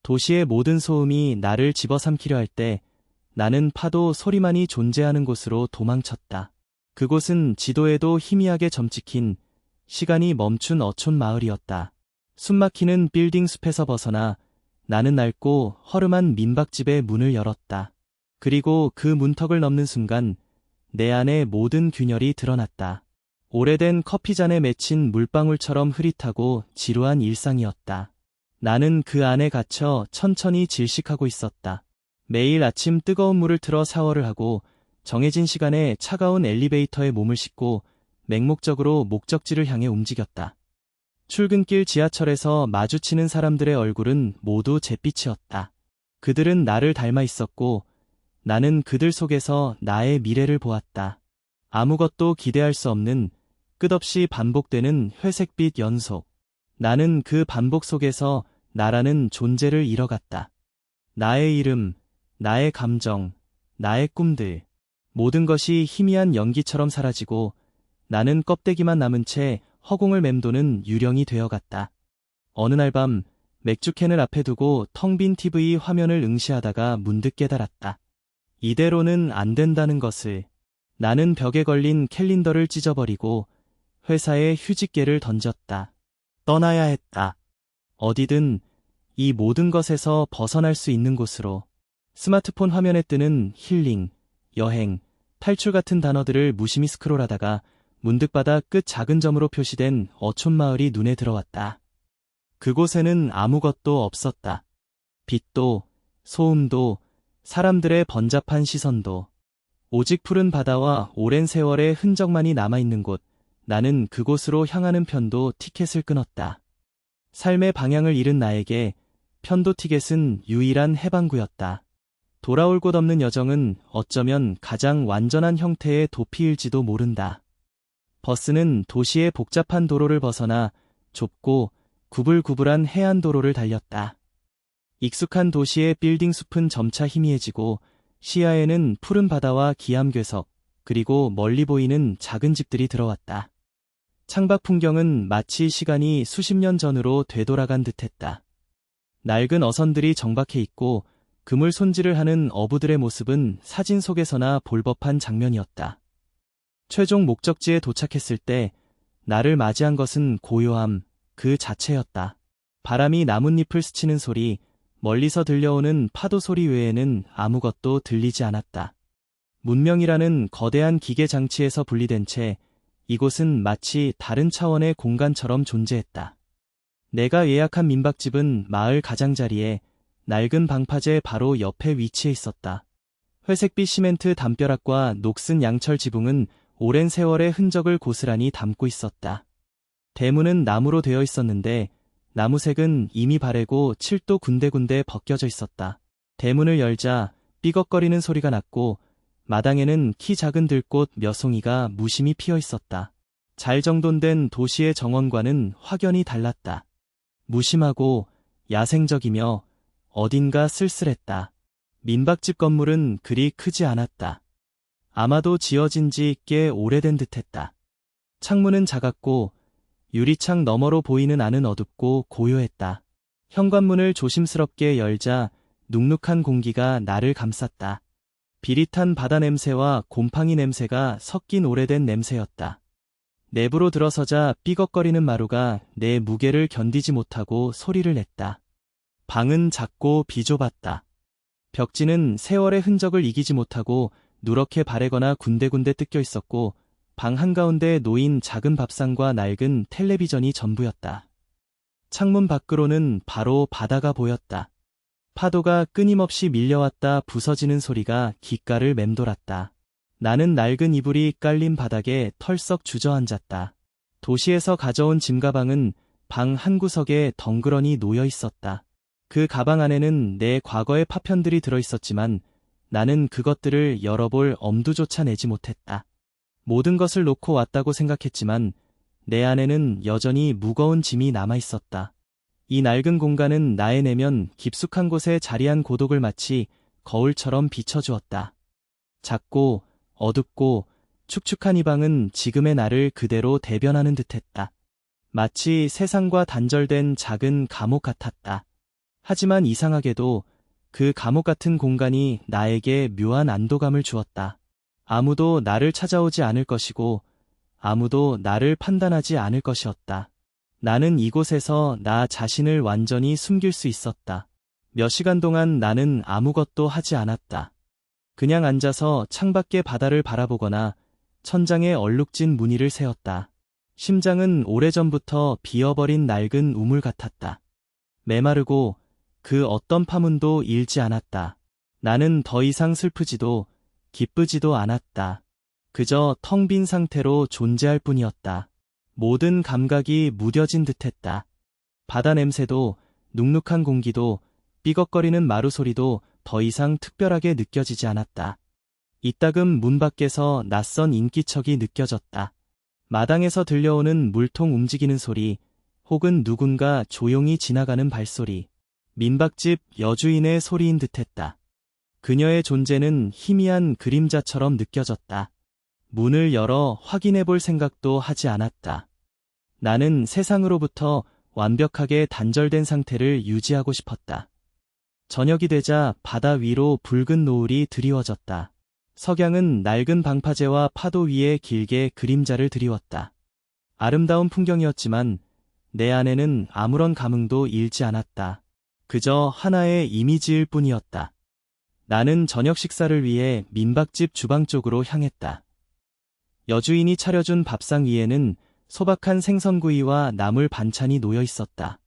도시의 모든 소음이 나를 집어삼키려 할 때 나는 파도 소리만이 존재하는 곳으로 도망쳤다. 그곳은 지도에도 희미하게 점찍힌 시간이 멈춘 어촌 마을이었다. 숨막히는 빌딩 숲에서 벗어나 나는 낡고 허름한 민박집의 문을 열었다. 그리고 그 문턱을 넘는 순간 내 안의 모든 균열이 드러났다. 오래된 커피잔에 맺힌 물방울처럼 흐릿하고 지루한 일상이었다. 나는 그 안에 갇혀 천천히 질식하고 있었다. 매일 아침 뜨거운 물을 틀어 샤워를 하고 정해진 시간에 차가운 엘리베이터에 몸을 싣고 맹목적으로 목적지를 향해 움직였다. 출근길 지하철에서 마주치는 사람들의 얼굴은 모두 잿빛이었다. 그들은 나를 닮아 있었고 나는 그들 속에서 나의 미래를 보았다. 아무것도 기대할 수 없는 끝없이 반복되는 회색빛 연속. 나는 그 반복 속에서 나라는 존재를 잃어갔다. 나의 이름, 나의 감정, 나의 꿈들. 모든 것이 희미한 연기처럼 사라지고 나는 껍데기만 남은 채 허공을 맴도는 유령이 되어갔다. 어느 날 밤 맥주캔을 앞에 두고 텅 빈 TV 화면을 응시하다가 문득 깨달았다. 이대로는 안 된다는 것을. 나는 벽에 걸린 캘린더를 찢어버리고 회사에 휴직계를 던졌다. 떠나야 했다. 어디든 이 모든 것에서 벗어날 수 있는 곳으로. 스마트폰 화면에 뜨는 힐링, 여행, 탈출 같은 단어들을 무심히 스크롤하다가 문득 바다 끝 작은 점으로 표시된 어촌 마을이 눈에 들어왔다. 그곳에는 아무것도 없었다. 빛도, 소음도, 사람들의 번잡한 시선도. 오직 푸른 바다와 오랜 세월의 흔적만이 남아있는 곳. 나는 그곳으로 향하는 편도 티켓을 끊었다. 삶의 방향을 잃은 나에게 편도 티켓은 유일한 해방구였다. 돌아올 곳 없는 여정은 어쩌면 가장 완전한 형태의 도피일지도 모른다. 버스는 도시의 복잡한 도로를 벗어나 좁고 구불구불한 해안도로를 달렸다. 익숙한 도시의 빌딩 숲은 점차 희미해지고 시야에는 푸른 바다와 기암괴석, 그리고 멀리 보이는 작은 집들이 들어왔다. 창밖 풍경은 마치 시간이 수십 년 전으로 되돌아간 듯했다. 낡은 어선들이 정박해 있고 그물 손질을 하는 어부들의 모습은 사진 속에서나 볼 법한 장면이었다. 최종 목적지에 도착했을 때 나를 맞이한 것은 고요함 그 자체였다. 바람이 나뭇잎을 스치는 소리, 멀리서 들려오는 파도 소리 외에는 아무것도 들리지 않았다. 문명이라는 거대한 기계 장치에서 분리된 채 이곳은 마치 다른 차원의 공간처럼 존재했다. 내가 예약한 민박집은 마을 가장자리에 낡은 방파제 바로 옆에 위치해 있었다. 회색빛 시멘트 담벼락과 녹슨 양철 지붕은 오랜 세월의 흔적을 고스란히 담고 있었다. 대문은 나무로 되어 있었는데 나무색은 이미 바래고 칠도 군데군데 벗겨져 있었다. 대문을 열자 삐걱거리는 소리가 났고 마당에는 키 작은 들꽃 몇 송이가 무심히 피어 있었다. 잘 정돈된 도시의 정원과는 확연히 달랐다. 무심하고 야생적이며 어딘가 쓸쓸했다. 민박집 건물은 그리 크지 않았다. 아마도 지어진 지 꽤 오래된 듯했다. 창문은 작았고 유리창 너머로 보이는 안은 어둡고 고요했다. 현관문을 조심스럽게 열자 눅눅한 공기가 나를 감쌌다. 비릿한 바다 냄새와 곰팡이 냄새가 섞인 오래된 냄새였다. 내부로 들어서자 삐걱거리는 마루가 내 무게를 견디지 못하고 소리를 냈다. 방은 작고 비좁았다. 벽지는 세월의 흔적을 이기지 못하고 누렇게 바래거나 군데군데 뜯겨 있었고 방 한가운데 놓인 작은 밥상과 낡은 텔레비전이 전부였다. 창문 밖으로는 바로 바다가 보였다. 파도가 끊임없이 밀려왔다 부서지는 소리가 귓가를 맴돌았다. 나는 낡은 이불이 깔린 바닥에 털썩 주저앉았다. 도시에서 가져온 짐가방은 방 한구석에 덩그러니 놓여 있었다. 그 가방 안에는 내 과거의 파편들이 들어있었지만 나는 그것들을 열어볼 엄두조차 내지 못했다. 모든 것을 놓고 왔다고 생각했지만 내 안에는 여전히 무거운 짐이 남아있었다. 이 낡은 공간은 나의 내면 깊숙한 곳에 자리한 고독을 마치 거울처럼 비춰주었다. 작고 어둡고 축축한 이 방은 지금의 나를 그대로 대변하는 듯했다. 마치 세상과 단절된 작은 감옥 같았다. 하지만 이상하게도 그 감옥 같은 공간이 나에게 묘한 안도감을 주었다. 아무도 나를 찾아오지 않을 것이고 아무도 나를 판단하지 않을 것이었다. 나는 이곳에서 나 자신을 완전히 숨길 수 있었다. 몇 시간 동안 나는 아무것도 하지 않았다. 그냥 앉아서 창밖의 바다를 바라보거나 천장에 얼룩진 무늬를 세웠다. 심장은 오래전부터 비어버린 낡은 우물 같았다. 메마르고 그 어떤 파문도 일지 않았다. 나는 더 이상 슬프지도 기쁘지도 않았다. 그저 텅 빈 상태로 존재할 뿐이었다. 모든 감각이 무뎌진 듯했다. 바다 냄새도, 눅눅한 공기도, 삐걱거리는 마루 소리도 더 이상 특별하게 느껴지지 않았다. 이따금 문 밖에서 낯선 인기척이 느껴졌다. 마당에서 들려오는 물통 움직이는 소리, 혹은 누군가 조용히 지나가는 발소리. 민박집 여주인의 소리인 듯했다. 그녀의 존재는 희미한 그림자처럼 느껴졌다. 문을 열어 확인해 볼 생각도 하지 않았다. 나는 세상으로부터 완벽하게 단절된 상태를 유지하고 싶었다. 저녁이 되자 바다 위로 붉은 노을이 드리워졌다. 석양은 낡은 방파제와 파도 위에 길게 그림자를 드리웠다. 아름다운 풍경이었지만 내 안에는 아무런 감흥도 일지 않았다. 그저 하나의 이미지일 뿐이었다. 나는 저녁 식사를 위해 민박집 주방 쪽으로 향했다. 여주인이 차려준 밥상 위에는 소박한 생선구이와 나물 반찬이 놓여 있었다.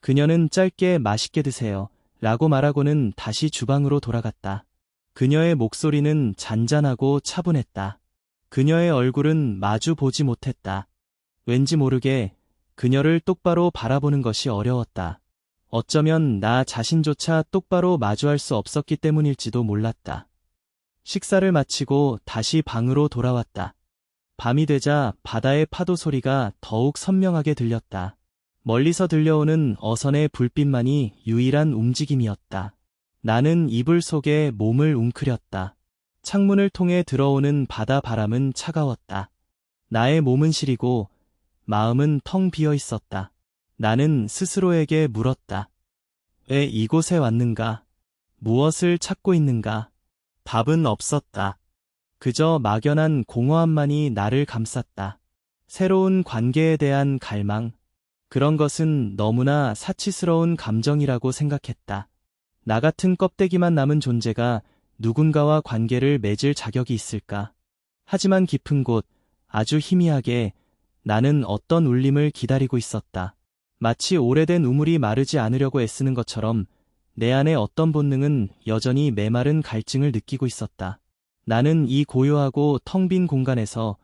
그녀는 짧게 맛있게 드세요 라고 말하고는 다시 주방으로 돌아갔다. 그녀의 목소리는 잔잔하고 차분했다. 그녀의 얼굴은 마주 보지 못했다. 왠지 모르게 그녀를 똑바로 바라보는 것이 어려웠다. 어쩌면 나 자신조차 똑바로 마주할 수 없었기 때문일지도 몰랐다. 식사를 마치고 다시 방으로 돌아왔다. 밤이 되자 바다의 파도 소리가 더욱 선명하게 들렸다. 멀리서 들려오는 어선의 불빛만이 유일한 움직임이었다. 나는 이불 속에 몸을 웅크렸다. 창문을 통해 들어오는 바다 바람은 차가웠다. 나의 몸은 시리고 마음은 텅 비어 있었다. 나는 스스로에게 물었다. 왜 이곳에 왔는가? 무엇을 찾고 있는가? 답은 없었다. 그저 막연한 공허함만이 나를 감쌌다. 새로운 관계에 대한 갈망. 그런 것은 너무나 사치스러운 감정이라고 생각했다. 나 같은 껍데기만 남은 존재가 누군가와 관계를 맺을 자격이 있을까? 하지만 깊은 곳, 아주 희미하게 나는 어떤 울림을 기다리고 있었다. 마치 오래된 우물이 마르지 않으려고 애쓰는 것처럼 내 안의 어떤 본능은 여전히 메마른 갈증을 느끼고 있었다. 나는 이 고요하고 텅 빈 공간에서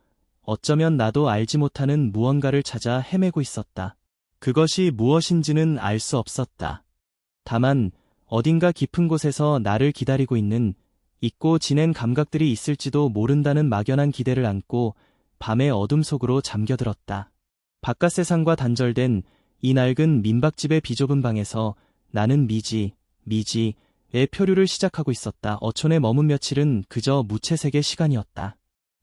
어쩌면 나도 알지 못하는 무언가를 찾아 헤매고 있었다. 그것이 무엇인지는 알 수 없었다. 다만 어딘가 깊은 곳에서 나를 기다리고 있는 잊고 지낸 감각들이 있을지도 모른다는 막연한 기대를 안고 밤의 어둠 속으로 잠겨들었다. 바깥 세상과 단절된 이 낡은 민박집의 비좁은 방에서 나는 미지의 표류를 시작하고 있었다. 어촌에 머문 며칠은 그저 무채색의 시간이었다.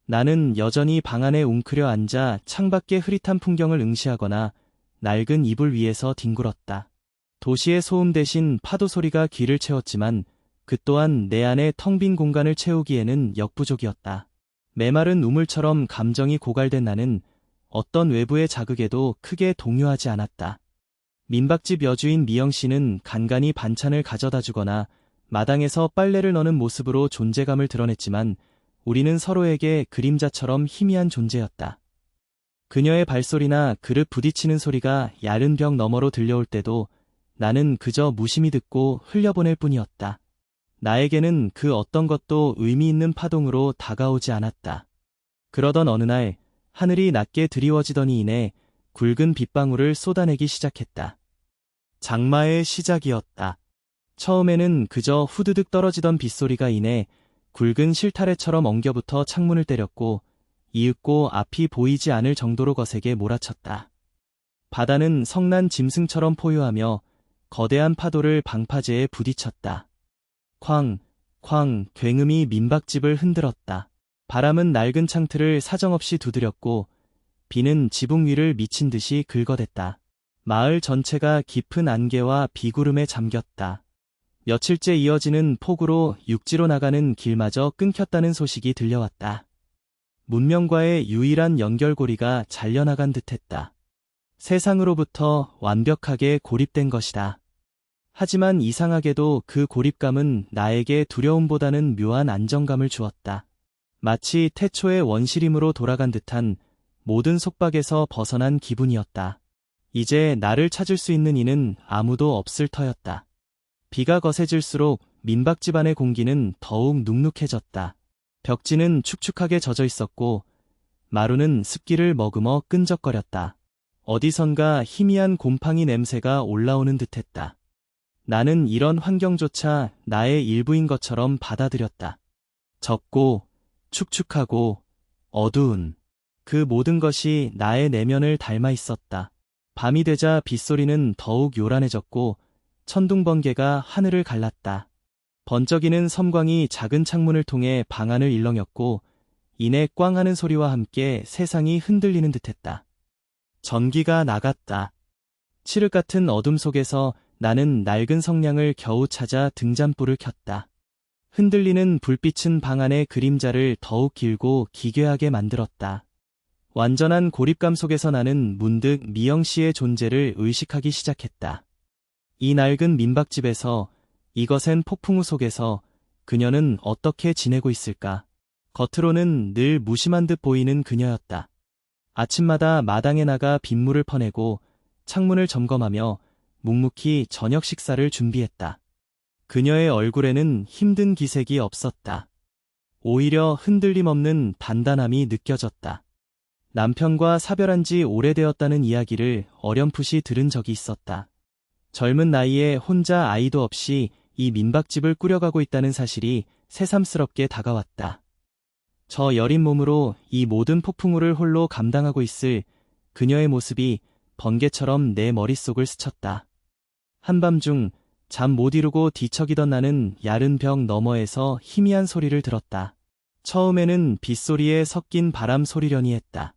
나는 여전히 방 안에 웅크려 앉아 창밖의 흐릿한 풍경을 응시하거나 낡은 이불 위에서 뒹굴었다. 도시의 소음 대신 파도 소리가 귀를 채웠지만 그 또한 내 안의 텅 빈 공간을 채우기에는 역부족이었다. 메마른 우물처럼 감정이 고갈된 나는 어떤 외부의 자극에도 크게 동요하지 않았다. 민박집 여주인 미영씨는 간간히 반찬을 가져다 주거나 마당에서 빨래를 넣는 모습으로 존재감을 드러냈지만 우리는 서로에게 그림자처럼 희미한 존재였다. 그녀의 발소리나 그릇 부딪히는 소리가 얇은 벽 너머로 들려올 때도 나는 그저 무심히 듣고 흘려보낼 뿐이었다. 나에게는 그 어떤 것도 의미 있는 파동으로 다가오지 않았다. 그러던 어느 날 하늘이 낮게 드리워지더니 이내 굵은 빗방울을 쏟아내기 시작했다. 장마의 시작이었다. 처음에는 그저 후드득 떨어지던 빗소리가 이내 굵은 실타래처럼 엉겨붙어 창문을 때렸고 이윽고 앞이 보이지 않을 정도로 거세게 몰아쳤다. 바다는 성난 짐승처럼 포효하며 거대한 파도를 방파제에 부딪혔다. 쾅, 쾅 굉음이 민박집을 흔들었다. 바람은 낡은 창틀을 사정없이 두드렸고 비는 지붕 위를 미친 듯이 긁어댔다. 마을 전체가 깊은 안개와 비구름에 잠겼다. 며칠째 이어지는 폭우로 육지로 나가는 길마저 끊겼다는 소식이 들려왔다. 문명과의 유일한 연결고리가 잘려나간 듯했다. 세상으로부터 완벽하게 고립된 것이다. 하지만 이상하게도 그 고립감은 나에게 두려움보다는 묘한 안정감을 주었다. 마치 태초의 원시림으로 돌아간 듯한 모든 속박에서 벗어난 기분이었다. 이제 나를 찾을 수 있는 이는 아무도 없을 터였다. 비가 거세질수록 민박집 안의 공기는 더욱 눅눅해졌다. 벽지는 축축하게 젖어 있었고 마루는 습기를 머금어 끈적거렸다. 어디선가 희미한 곰팡이 냄새가 올라오는 듯했다. 나는 이런 환경조차 나의 일부인 것처럼 받아들였다. 젖고 축축하고 어두운 그 모든 것이 나의 내면을 닮아 있었다. 밤이 되자 빗소리는 더욱 요란해졌고 천둥번개가 하늘을 갈랐다. 번쩍이는 섬광이 작은 창문을 통해 방 안을 일렁였고 이내 꽝 하는 소리와 함께 세상이 흔들리는 듯했다. 전기가 나갔다. 칠흑 같은 어둠 속에서 나는 낡은 성냥을 겨우 찾아 등잔불을 켰다. 흔들리는 불빛은 방 안의 그림자를 더욱 길고 기괴하게 만들었다. 완전한 고립감 속에서 나는 문득 미영 씨의 존재를 의식하기 시작했다. 이 낡은 민박집에서, 이것엔 폭풍 우 속에서 그녀는 어떻게 지내고 있을까? 겉으로는 늘 무심한 듯 보이는 그녀였다. 아침마다 마당에 나가 빗물을 퍼내고 창문을 점검하며 묵묵히 저녁 식사를 준비했다. 그녀의 얼굴에는 힘든 기색이 없었다. 오히려 흔들림 없는 단단함이 느껴졌다. 남편과 사별한 지 오래되었다는 이야기를 어렴풋이 들은 적이 있었다. 젊은 나이에 혼자 아이도 없이 이 민박집을 꾸려가고 있다는 사실이 새삼스럽게 다가왔다. 저 여린 몸으로 이 모든 폭풍우를 홀로 감당하고 있을 그녀의 모습이 번개처럼 내 머릿속을 스쳤다. 한밤중 잠 못 이루고 뒤척이던 나는 얇은 벽 너머에서 희미한 소리를 들었다. 처음에는 빗소리에 섞인 바람 소리려니 했다.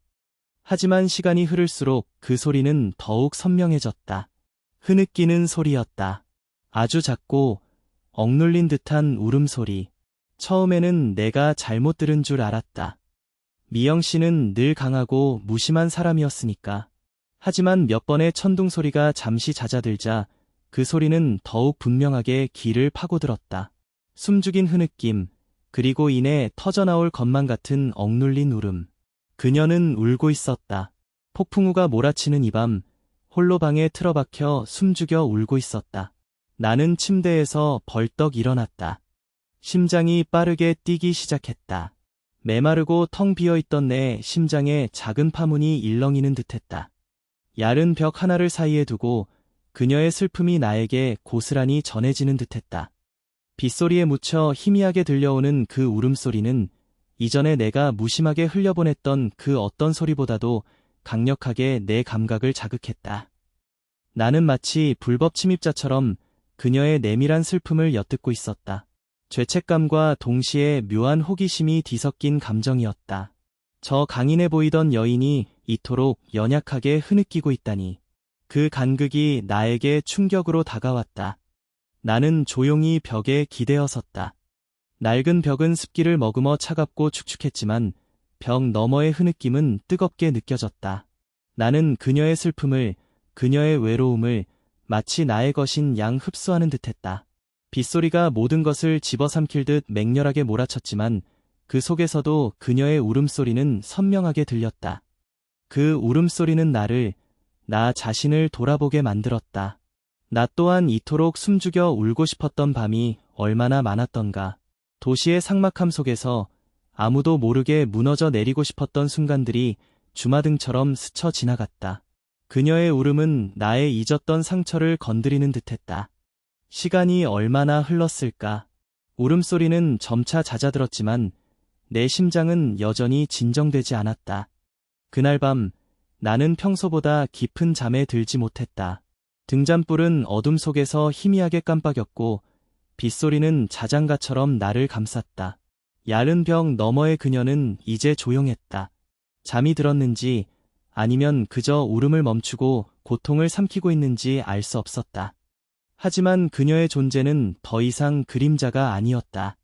하지만 시간이 흐를수록 그 소리는 더욱 선명해졌다. 흐느끼는 소리였다. 아주 작고 억눌린 듯한 울음소리. 처음에는 내가 잘못 들은 줄 알았다. 미영 씨는 늘 강하고 무심한 사람이었으니까. 하지만 몇 번의 천둥 소리가 잠시 잦아들자 그 소리는 더욱 분명하게 귀를 파고들었다. 숨죽인 흐느낌, 그리고 이내 터져나올 것만 같은 억눌린 울음. 그녀는 울고 있었다. 폭풍우가 몰아치는 이 밤, 홀로 방에 틀어박혀 숨죽여 울고 있었다. 나는 침대에서 벌떡 일어났다. 심장이 빠르게 뛰기 시작했다. 메마르고 텅 비어있던 내 심장에 작은 파문이 일렁이는 듯했다. 얇은 벽 하나를 사이에 두고 그녀의 슬픔이 나에게 고스란히 전해지는 듯했다. 빗소리에 묻혀 희미하게 들려오는 그 울음소리는 이전에 내가 무심하게 흘려보냈던 그 어떤 소리보다도 강력하게 내 감각을 자극했다. 나는 마치 불법 침입자처럼 그녀의 내밀한 슬픔을 엿듣고 있었다. 죄책감과 동시에 묘한 호기심이 뒤섞인 감정이었다. 저 강인해 보이던 여인이 이토록 연약하게 흐느끼고 있다니. 그 간극이 나에게 충격으로 다가왔다. 나는 조용히 벽에 기대어 섰다. 낡은 벽은 습기를 머금어 차갑고 축축했지만 벽 너머의 흐느낌은 뜨겁게 느껴졌다. 나는 그녀의 슬픔을, 그녀의 외로움을 마치 나의 것인 양 흡수하는 듯했다. 빗소리가 모든 것을 집어삼킬 듯 맹렬하게 몰아쳤지만 그 속에서도 그녀의 울음소리는 선명하게 들렸다. 그 울음소리는 나 자신을 돌아보게 만들었다. 나 또한 이토록 숨죽여 울고 싶었던 밤이 얼마나 많았던가. 도시의 삭막함 속에서 아무도 모르게 무너져 내리고 싶었던 순간들이 주마등처럼 스쳐 지나갔다. 그녀의 울음은 나의 잊었던 상처를 건드리는 듯했다. 시간이 얼마나 흘렀을까. 울음소리는 점차 잦아들었지만 내 심장은 여전히 진정되지 않았다. 그날 밤 나는 평소보다 깊은 잠에 들지 못했다. 등잔불은 어둠 속에서 희미하게 깜빡였고 빗소리는 자장가처럼 나를 감쌌다. 얇은 벽 너머의 그녀는 이제 조용했다. 잠이 들었는지 아니면 그저 울음을 멈추고 고통을 삼키고 있는지 알 수 없었다. 하지만 그녀의 존재는 더 이상 그림자가 아니었다.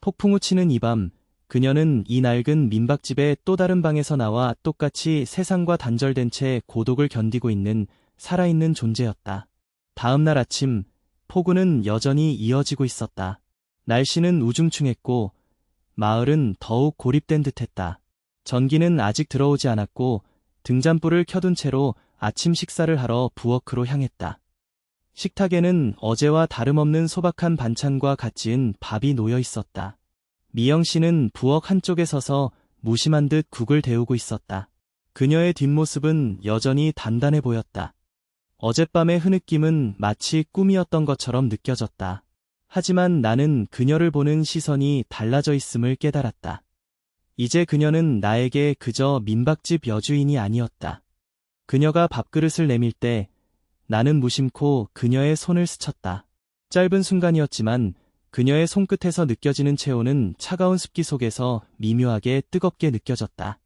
폭풍우 치는 이 밤, 그녀는 이 낡은 민박집의 또 다른 방에서 나와 똑같이 세상과 단절된 채 고독을 견디고 있는 살아있는 존재였다. 다음 날 아침, 폭우는 여전히 이어지고 있었다. 날씨는 우중충했고 마을은 더욱 고립된 듯했다. 전기는 아직 들어오지 않았고 등잔불을 켜둔 채로 아침 식사를 하러 부엌으로 향했다. 식탁에는 어제와 다름없는 소박한 반찬과 갓 지은 밥이 놓여 있었다. 미영 씨는 부엌 한쪽에 서서 무심한 듯 국을 데우고 있었다. 그녀의 뒷모습은 여전히 단단해 보였다. 어젯밤의 흐느낌은 마치 꿈이었던 것처럼 느껴졌다. 하지만 나는 그녀를 보는 시선이 달라져 있음을 깨달았다. 이제 그녀는 나에게 그저 민박집 여주인이 아니었다. 그녀가 밥그릇을 내밀 때 나는 무심코 그녀의 손을 스쳤다. 짧은 순간이었지만 그녀의 손끝에서 느껴지는 체온은 차가운 습기 속에서 미묘하게 뜨겁게 느껴졌다.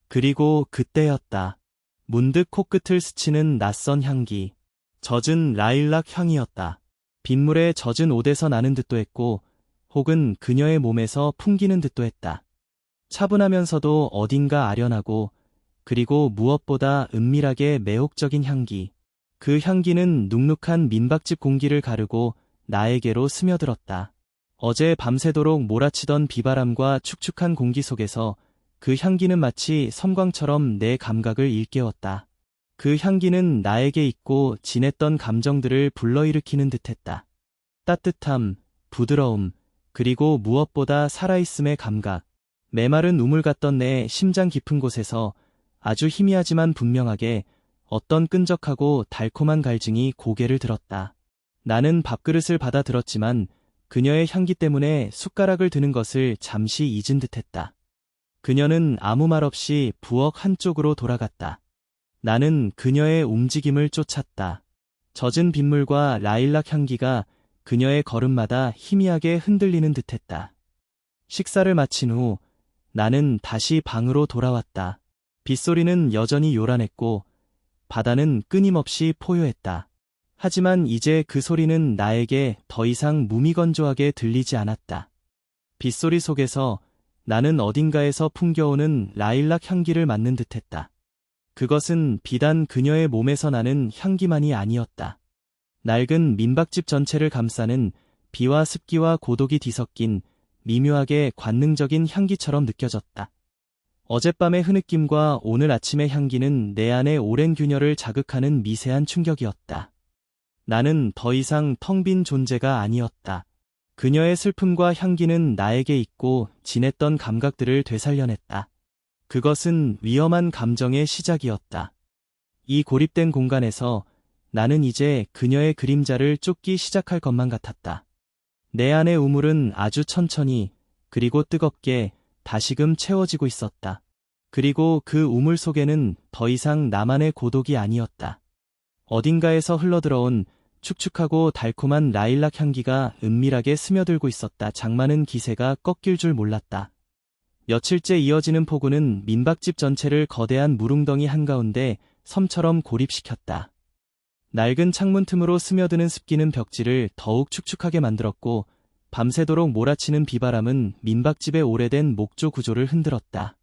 그리고 그때였다. 문득 코끝을 스치는 낯선 향기. 젖은 라일락 향이었다. 빗물에 젖은 옷에서 나는 듯도 했고 혹은 그녀의 몸에서 풍기는 듯도 했다. 차분하면서도 어딘가 아련하고 그리고 무엇보다 은밀하게 매혹적인 향기. 그 향기는 눅눅한 민박집 공기를 가르고 나에게로 스며들었다. 어제 밤새도록 몰아치던 비바람과 축축한 공기 속에서 그 향기는 마치 섬광처럼 내 감각을 일깨웠다. 그 향기는 나에게 있고 지냈던 감정들을 불러일으키는 듯했다. 따뜻함, 부드러움, 그리고 무엇보다 살아있음의 감각. 메마른 우물 같던 내 심장 깊은 곳에서 아주 희미하지만 분명하게 어떤 끈적하고 달콤한 갈증이 고개를 들었다. 나는 밥그릇을 받아 들었지만 그녀의 향기 때문에 숟가락을 드는 것을 잠시 잊은 듯했다. 그녀는 아무 말 없이 부엌 한쪽으로 돌아갔다. 나는 그녀의 움직임을 쫓았다. 젖은 빗물과 라일락 향기가 그녀의 걸음마다 희미하게 흔들리는 듯했다. 식사를 마친 후 나는 다시 방으로 돌아왔다. 빗소리는 여전히 요란했고 바다는 끊임없이 포효했다. 하지만 이제 그 소리는 나에게 더 이상 무미건조하게 들리지 않았다. 빗소리 속에서 나는 어딘가에서 풍겨오는 라일락 향기를 맡는 듯했다. 그것은 비단 그녀의 몸에서 나는 향기만이 아니었다. 낡은 민박집 전체를 감싸는 비와 습기와 고독이 뒤섞인 미묘하게 관능적인 향기처럼 느껴졌다. 어젯밤의 흐느낌과 오늘 아침의 향기는 내 안의 오랜 균열을 자극하는 미세한 충격이었다. 나는 더 이상 텅 빈 존재가 아니었다. 그녀의 슬픔과 향기는 나에게 있고 지냈던 감각들을 되살려냈다. 그것은 위험한 감정의 시작이었다. 이 고립된 공간에서 나는 이제 그녀의 그림자를 쫓기 시작할 것만 같았다. 내 안의 우물은 아주 천천히 그리고 뜨겁게 다시금 채워지고 있었다. 그리고 그 우물 속에는 더 이상 나만의 고독이 아니었다. 어딘가에서 흘러들어온 축축하고 달콤한 라일락 향기가 은밀하게 스며들고 있었다. 장마는 기세가 꺾일 줄 몰랐다. 며칠째 이어지는 폭우는 민박집 전체를 거대한 물웅덩이 한가운데 섬처럼 고립시켰다. 낡은 창문 틈으로 스며드는 습기는 벽지를 더욱 축축하게 만들었고 밤새도록 몰아치는 비바람은 민박집의 오래된 목조 구조를 흔들었다.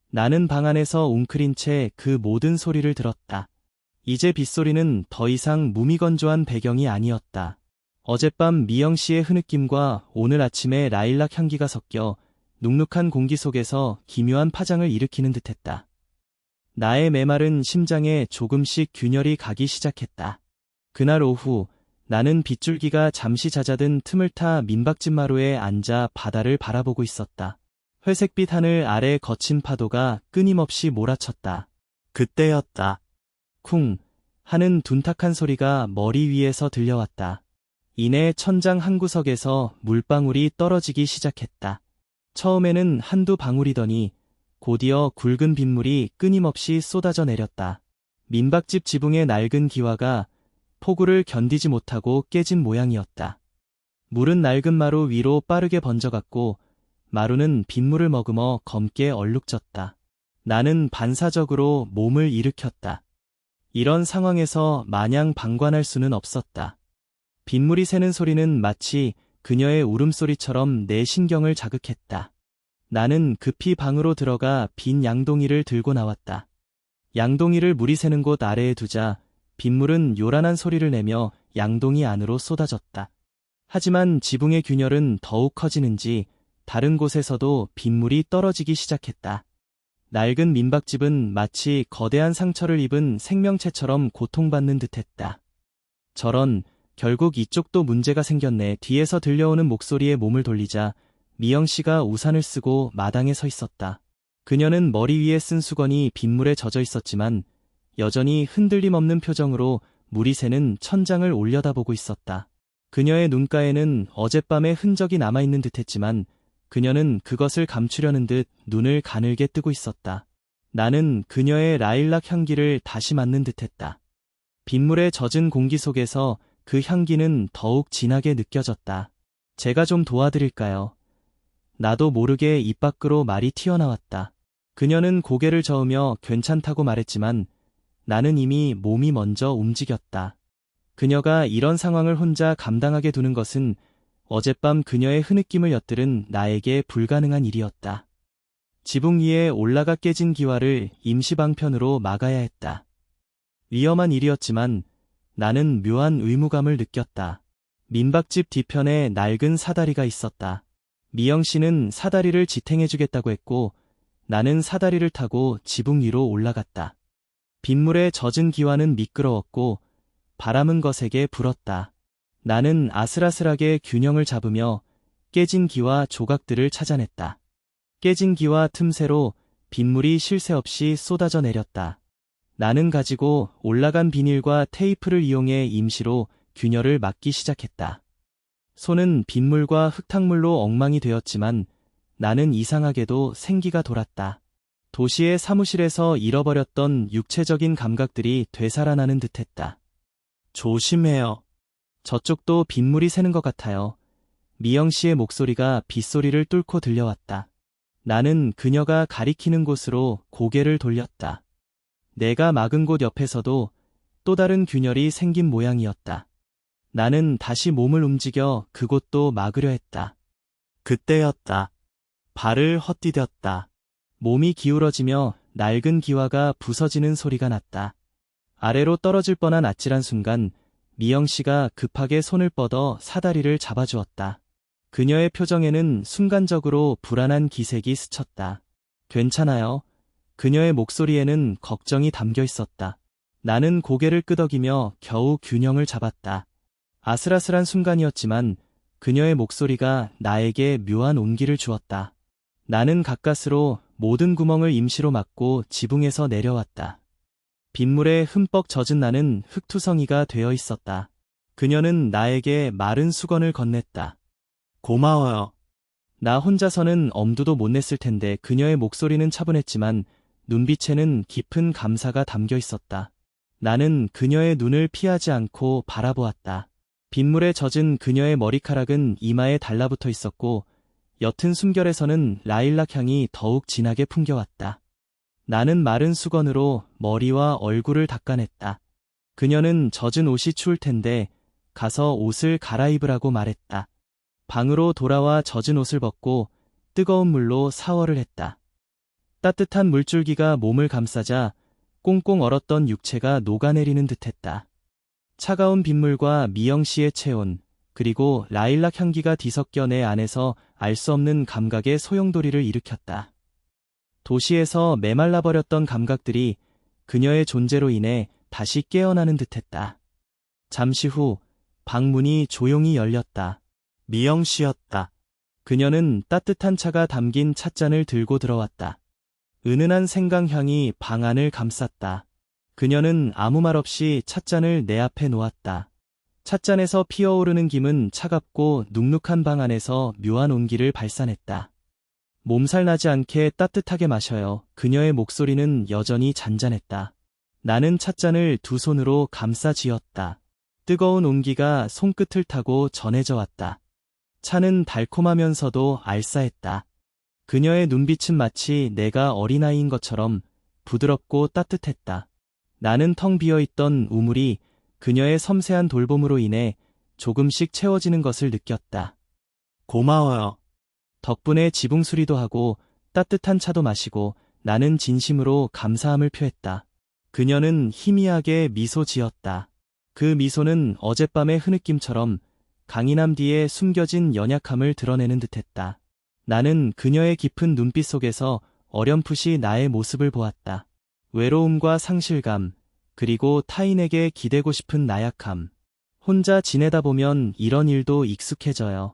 나는 방 안에서 웅크린 채 그 모든 소리를 들었다. 이제 빗소리는 더 이상 무미건조한 배경이 아니었다. 어젯밤 미영 씨의 흐느낌과 오늘 아침의 라일락 향기가 섞여 눅눅한 공기 속에서 기묘한 파장을 일으키는 듯했다. 나의 메마른 심장에 조금씩 균열이 가기 시작했다. 그날 오후 나는 빗줄기가 잠시 잦아든 틈을 타 민박집 마루에 앉아 바다를 바라보고 있었다. 회색빛 하늘 아래 거친 파도가 끊임없이 몰아쳤다. 그때였다. 쿵 하는 둔탁한 소리가 머리 위에서 들려왔다. 이내 천장 한 구석에서 물방울이 떨어지기 시작했다. 처음에는 한두 방울이더니 곧이어 굵은 빗물이 끊임없이 쏟아져 내렸다. 민박집 지붕의 낡은 기와가 폭우를 견디지 못하고 깨진 모양이었다. 물은 낡은 마루 위로 빠르게 번져갔고 마루는 빗물을 머금어 검게 얼룩졌다. 나는 반사적으로 몸을 일으켰다. 이런 상황에서 마냥 방관할 수는 없었다. 빗물이 새는 소리는 마치 그녀의 울음소리처럼 내 신경을 자극했다. 나는 급히 방으로 들어가 빈 양동이를 들고 나왔다. 양동이를 물이 새는 곳 아래에 두자 빗물은 요란한 소리를 내며 양동이 안으로 쏟아졌다. 하지만 지붕의 균열은 더욱 커지는지 다른 곳에서도 빗물이 떨어지기 시작했다. 낡은 민박집은 마치 거대한 상처를 입은 생명체처럼 고통받는 듯했다. 저런, 결국 이쪽도 문제가 생겼네. 뒤에서 들려오는 목소리에 몸을 돌리자 미영 씨가 우산을 쓰고 마당에 서 있었다. 그녀는 머리 위에 쓴 수건이 빗물에 젖어 있었지만 여전히 흔들림 없는 표정으로 물이 새는 천장을 올려다보고 있었다. 그녀의 눈가에는 어젯밤의 흔적이 남아있는 듯했지만 그녀는 그것을 감추려는 듯 눈을 가늘게 뜨고 있었다. 나는 그녀의 라일락 향기를 다시 맡는 듯했다. 빗물에 젖은 공기 속에서 그 향기는 더욱 진하게 느껴졌다. 제가 좀 도와드릴까요? 나도 모르게 입 밖으로 말이 튀어나왔다. 그녀는 고개를 저으며 괜찮다고 말했지만 나는 이미 몸이 먼저 움직였다. 그녀가 이런 상황을 혼자 감당하게 두는 것은 어젯밤 그녀의 흐느낌을 엿들은 나에게 불가능한 일이었다. 지붕 위에 올라가 깨진 기와를 임시방편으로 막아야 했다. 위험한 일이었지만 나는 묘한 의무감을 느꼈다. 민박집 뒤편에 낡은 사다리가 있었다. 미영 씨는 사다리를 지탱해주겠다고 했고 나는 사다리를 타고 지붕 위로 올라갔다. 빗물에 젖은 기와는 미끄러웠고 바람은 거세게 불었다. 나는 아슬아슬하게 균형을 잡으며 깨진 기와 조각들을 찾아냈다. 깨진 기와 틈새로 빗물이 쉴 새 없이 쏟아져 내렸다. 나는 가지고 올라간 비닐과 테이프를 이용해 임시로 균열을 막기 시작했다. 손은 빗물과 흙탕물로 엉망이 되었지만 나는 이상하게도 생기가 돌았다. 도시의 사무실에서 잃어버렸던 육체적인 감각들이 되살아나는 듯했다. 조심해요. 저쪽도 빗물이 새는 것 같아요. 미영 씨의 목소리가 빗소리를 뚫고 들려왔다. 나는 그녀가 가리키는 곳으로 고개를 돌렸다. 내가 막은 곳 옆에서도 또 다른 균열이 생긴 모양이었다. 나는 다시 몸을 움직여 그곳도 막으려 했다. 그때였다. 발을 헛디뎠다. 몸이 기울어지며 낡은 기와가 부서지는 소리가 났다. 아래로 떨어질 뻔한 아찔한 순간 미영 씨가 급하게 손을 뻗어 사다리를 잡아주었다. 그녀의 표정에는 순간적으로 불안한 기색이 스쳤다. 괜찮아요. 그녀의 목소리에는 걱정이 담겨 있었다. 나는 고개를 끄덕이며 겨우 균형을 잡았다. 아슬아슬한 순간이었지만 그녀의 목소리가 나에게 묘한 온기를 주었다. 나는 가까스로 모든 구멍을 임시로 막고 지붕에서 내려왔다. 빗물에 흠뻑 젖은 나는 흙투성이가 되어 있었다. 그녀는 나에게 마른 수건을 건넸다. 고마워요. 나 혼자서는 엄두도 못 냈을 텐데 그녀의 목소리는 차분했지만 눈빛에는 깊은 감사가 담겨 있었다. 나는 그녀의 눈을 피하지 않고 바라보았다. 빗물에 젖은 그녀의 머리카락은 이마에 달라붙어 있었고 옅은 숨결에서는 라일락 향이 더욱 진하게 풍겨왔다. 나는 마른 수건으로 머리와 얼굴을 닦아냈다. 그녀는 젖은 옷이 추울 텐데 가서 옷을 갈아입으라고 말했다. 방으로 돌아와 젖은 옷을 벗고 뜨거운 물로 샤워를 했다. 따뜻한 물줄기가 몸을 감싸자 꽁꽁 얼었던 육체가 녹아내리는 듯했다. 차가운 빗물과 미영 씨의 체온, 그리고 라일락 향기가 뒤섞여 내 안에서 알 수 없는 감각의 소용돌이를 일으켰다. 도시에서 메말라버렸던 감각들이 그녀의 존재로 인해 다시 깨어나는 듯했다. 잠시 후 방문이 조용히 열렸다. 미영 씨였다. 그녀는 따뜻한 차가 담긴 찻잔을 들고 들어왔다. 은은한 생강향이 방 안을 감쌌다. 그녀는 아무 말 없이 찻잔을 내 앞에 놓았다. 찻잔에서 피어오르는 김은 차갑고 눅눅한 방 안에서 묘한 온기를 발산했다. 몸살 나지 않게 따뜻하게 마셔요. 그녀의 목소리는 여전히 잔잔했다. 나는 찻잔을 두 손으로 감싸 쥐었다. 뜨거운 온기가 손끝을 타고 전해져 왔다. 차는 달콤하면서도 알싸했다. 그녀의 눈빛은 마치 내가 어린아이인 것처럼 부드럽고 따뜻했다. 나는 텅 비어있던 우물이 그녀의 섬세한 돌봄으로 인해 조금씩 채워지는 것을 느꼈다. 고마워요. 덕분에 지붕 수리도 하고 따뜻한 차도 마시고 나는 진심으로 감사함을 표했다. 그녀는 희미하게 미소 지었다. 그 미소는 어젯밤의 흐느낌처럼 강인함 뒤에 숨겨진 연약함을 드러내는 듯했다. 나는 그녀의 깊은 눈빛 속에서 어렴풋이 나의 모습을 보았다. 외로움과 상실감, 그리고 타인에게 기대고 싶은 나약함. 혼자 지내다 보면 이런 일도 익숙해져요.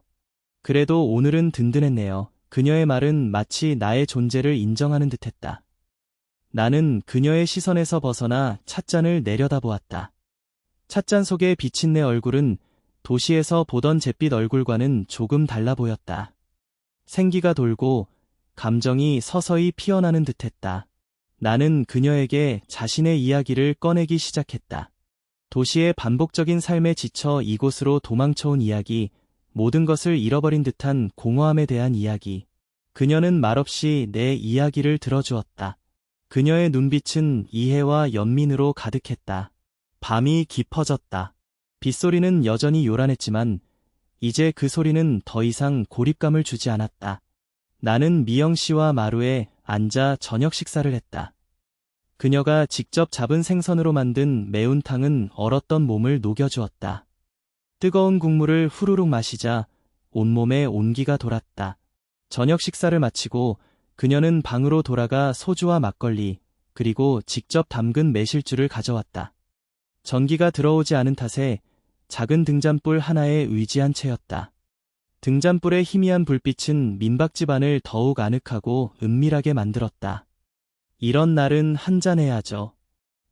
그래도 오늘은 든든했네요. 그녀의 말은 마치 나의 존재를 인정하는 듯했다. 나는 그녀의 시선에서 벗어나 찻잔을 내려다보았다. 찻잔 속에 비친 내 얼굴은 도시에서 보던 잿빛 얼굴과는 조금 달라 보였다. 생기가 돌고 감정이 서서히 피어나는 듯했다. 나는 그녀에게 자신의 이야기를 꺼내기 시작했다. 도시의 반복적인 삶에 지쳐 이곳으로 도망쳐온 이야기, 모든 것을 잃어버린 듯한 공허함에 대한 이야기. 그녀는 말없이 내 이야기를 들어주었다. 그녀의 눈빛은 이해와 연민으로 가득했다. 밤이 깊어졌다. 빗소리는 여전히 요란했지만 이제 그 소리는 더 이상 고립감을 주지 않았다. 나는 미영 씨와 마루에 앉아 저녁 식사를 했다. 그녀가 직접 잡은 생선으로 만든 매운탕은 얼었던 몸을 녹여주었다. 뜨거운 국물을 후루룩 마시자 온몸에 온기가 돌았다. 저녁 식사를 마치고 그녀는 방으로 돌아가 소주와 막걸리, 그리고 직접 담근 매실주를 가져왔다. 전기가 들어오지 않은 탓에 작은 등잔불 하나에 의지한 채였다. 등잔불의 희미한 불빛은 민박집 안을 더욱 아늑하고 은밀하게 만들었다. 이런 날은 한잔해야죠.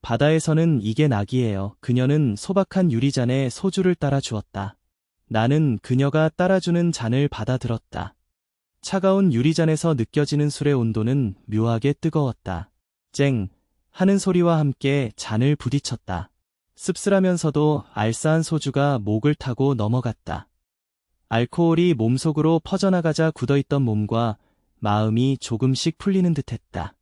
바다에서는 이게 낙이에요. 그녀는 소박한 유리잔에 소주를 따라 주었다. 나는 그녀가 따라주는 잔을 받아들었다. 차가운 유리잔에서 느껴지는 술의 온도는 묘하게 뜨거웠다. 쨍! 하는 소리와 함께 잔을 부딪혔다. 씁쓸하면서도 알싸한 소주가 목을 타고 넘어갔다. 알코올이 몸속으로 퍼져나가자 굳어있던 몸과 마음이 조금씩 풀리는 듯했다.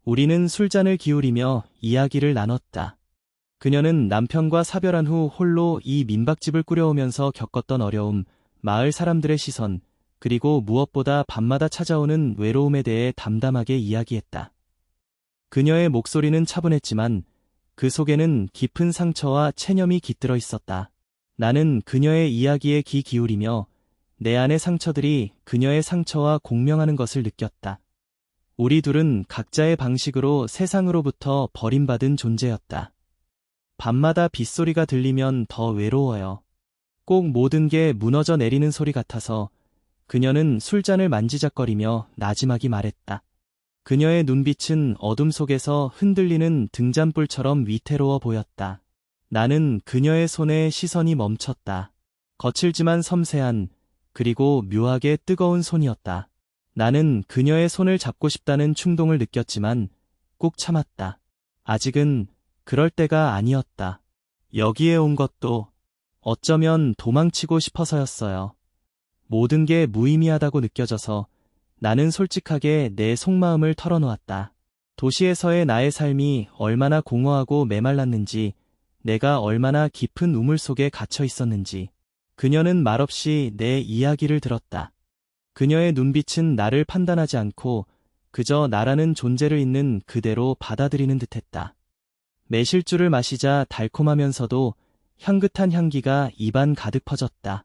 우리는 술잔을 기울이며 이야기를 나눴다. 그녀는 남편과 사별한 후 홀로 이 민박집을 꾸려오면서 겪었던 어려움, 마을 사람들의 시선, 그리고 무엇보다 밤마다 찾아오는 외로움에 대해 담담하게 이야기했다. 그녀의 목소리는 차분했지만 그 속에는 깊은 상처와 체념이 깃들어 있었다. 나는 그녀의 이야기에 귀 기울이며 내 안의 상처들이 그녀의 상처와 공명하는 것을 느꼈다. 우리 둘은 각자의 방식으로 세상으로부터 버림받은 존재였다. 밤마다 빗소리가 들리면 더 외로워요. 꼭 모든 게 무너져 내리는 소리 같아서 그녀는 술잔을 만지작거리며 나지막이 말했다. 그녀의 눈빛은 어둠 속에서 흔들리는 등잔불처럼 위태로워 보였다. 나는 그녀의 손에 시선이 멈췄다. 거칠지만 섬세한, 그리고 묘하게 뜨거운 손이었다. 나는 그녀의 손을 잡고 싶다는 충동을 느꼈지만 꾹 참았다. 아직은 그럴 때가 아니었다. 여기에 온 것도 어쩌면 도망치고 싶어서였어요. 모든 게 무의미하다고 느껴져서 나는 솔직하게 내 속마음을 털어놓았다. 도시에서의 나의 삶이 얼마나 공허하고 메말랐는지, 내가 얼마나 깊은 우물 속에 갇혀 있었는지. 그녀는 말없이 내 이야기를 들었다. 그녀의 눈빛은 나를 판단하지 않고 그저 나라는 존재를 있는 그대로 받아들이는 듯했다. 매실주를 마시자 달콤하면서도 향긋한 향기가 입안 가득 퍼졌다.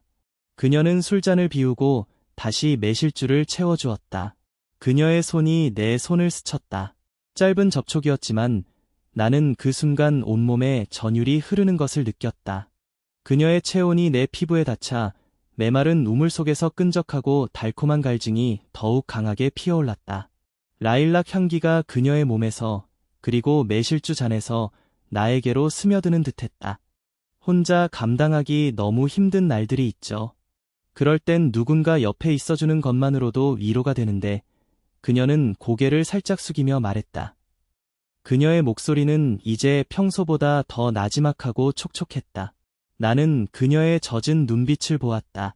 그녀는 술잔을 비우고 다시 매실주를 채워주었다. 그녀의 손이 내 손을 스쳤다. 짧은 접촉이었지만 나는 그 순간 온몸에 전율이 흐르는 것을 느꼈다. 그녀의 체온이 내 피부에 닿자 메마른 우물 속에서 끈적하고 달콤한 갈증이 더욱 강하게 피어올랐다. 라일락 향기가 그녀의 몸에서, 그리고 매실주 잔에서 나에게로 스며드는 듯했다. 혼자 감당하기 너무 힘든 날들이 있죠. 그럴 땐 누군가 옆에 있어주는 것만으로도 위로가 되는데 그녀는 고개를 살짝 숙이며 말했다. 그녀의 목소리는 이제 평소보다 더 나지막하고 촉촉했다. 나는 그녀의 젖은 눈빛을 보았다.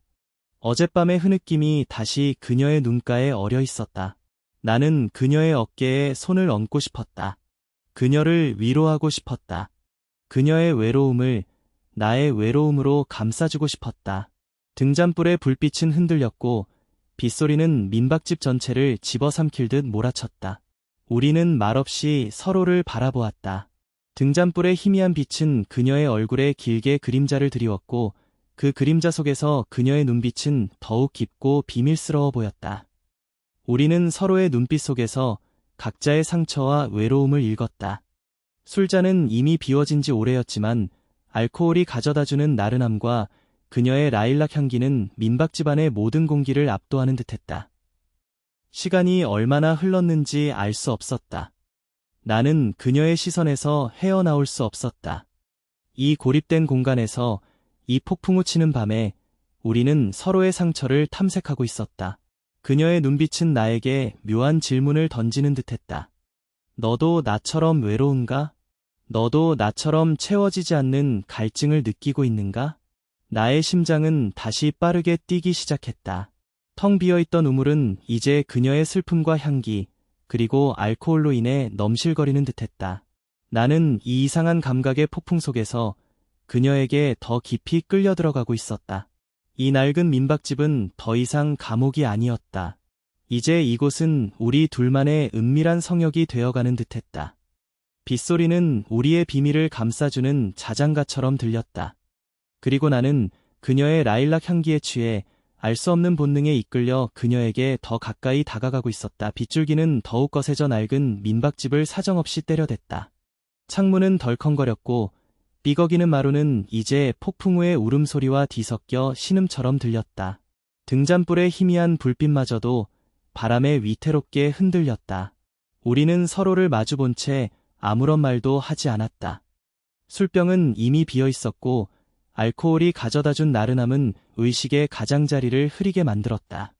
어젯밤의 흐느낌이 다시 그녀의 눈가에 어려 있었다. 나는 그녀의 어깨에 손을 얹고 싶었다. 그녀를 위로하고 싶었다. 그녀의 외로움을 나의 외로움으로 감싸주고 싶었다. 등잔불의 불빛은 흔들렸고 빗소리는 민박집 전체를 집어삼킬 듯 몰아쳤다. 우리는 말없이 서로를 바라보았다. 등잔불의 희미한 빛은 그녀의 얼굴에 길게 그림자를 드리웠고 그 그림자 속에서 그녀의 눈빛은 더욱 깊고 비밀스러워 보였다. 우리는 서로의 눈빛 속에서 각자의 상처와 외로움을 읽었다. 술잔은 이미 비워진 지 오래였지만 알코올이 가져다주는 나른함과 그녀의 라일락 향기는 민박집 안의 모든 공기를 압도하는 듯했다. 시간이 얼마나 흘렀는지 알 수 없었다. 나는 그녀의 시선에서 헤어나올 수 없었다. 이 고립된 공간에서 이 폭풍우 치는 밤에 우리는 서로의 상처를 탐색하고 있었다. 그녀의 눈빛은 나에게 묘한 질문을 던지는 듯했다. 너도 나처럼 외로운가? 너도 나처럼 채워지지 않는 갈증을 느끼고 있는가? 나의 심장은 다시 빠르게 뛰기 시작했다. 텅 비어있던 우물은 이제 그녀의 슬픔과 향기, 그리고 알코올로 인해 넘실거리는 듯했다. 나는 이 이상한 감각의 폭풍 속에서 그녀에게 더 깊이 끌려 들어가고 있었다. 이 낡은 민박집은 더 이상 감옥이 아니었다. 이제 이곳은 우리 둘만의 은밀한 성역이 되어가는 듯했다. 빗소리는 우리의 비밀을 감싸주는 자장가처럼 들렸다. 그리고 나는 그녀의 라일락 향기에 취해 알 수 없는 본능에 이끌려 그녀에게 더 가까이 다가가고 있었다. 빗줄기는 더욱 거세져 낡은 민박집을 사정없이 때려댔다. 창문은 덜컹거렸고 삐걱이는 마루는 이제 폭풍우의 울음소리와 뒤섞여 신음처럼 들렸다. 등잔불의 희미한 불빛마저도 바람에 위태롭게 흔들렸다. 우리는 서로를 마주본 채 아무런 말도 하지 않았다. 술병은 이미 비어 있었고 알코올이 가져다준 나른함은 의식의 가장자리를 흐리게 만들었다.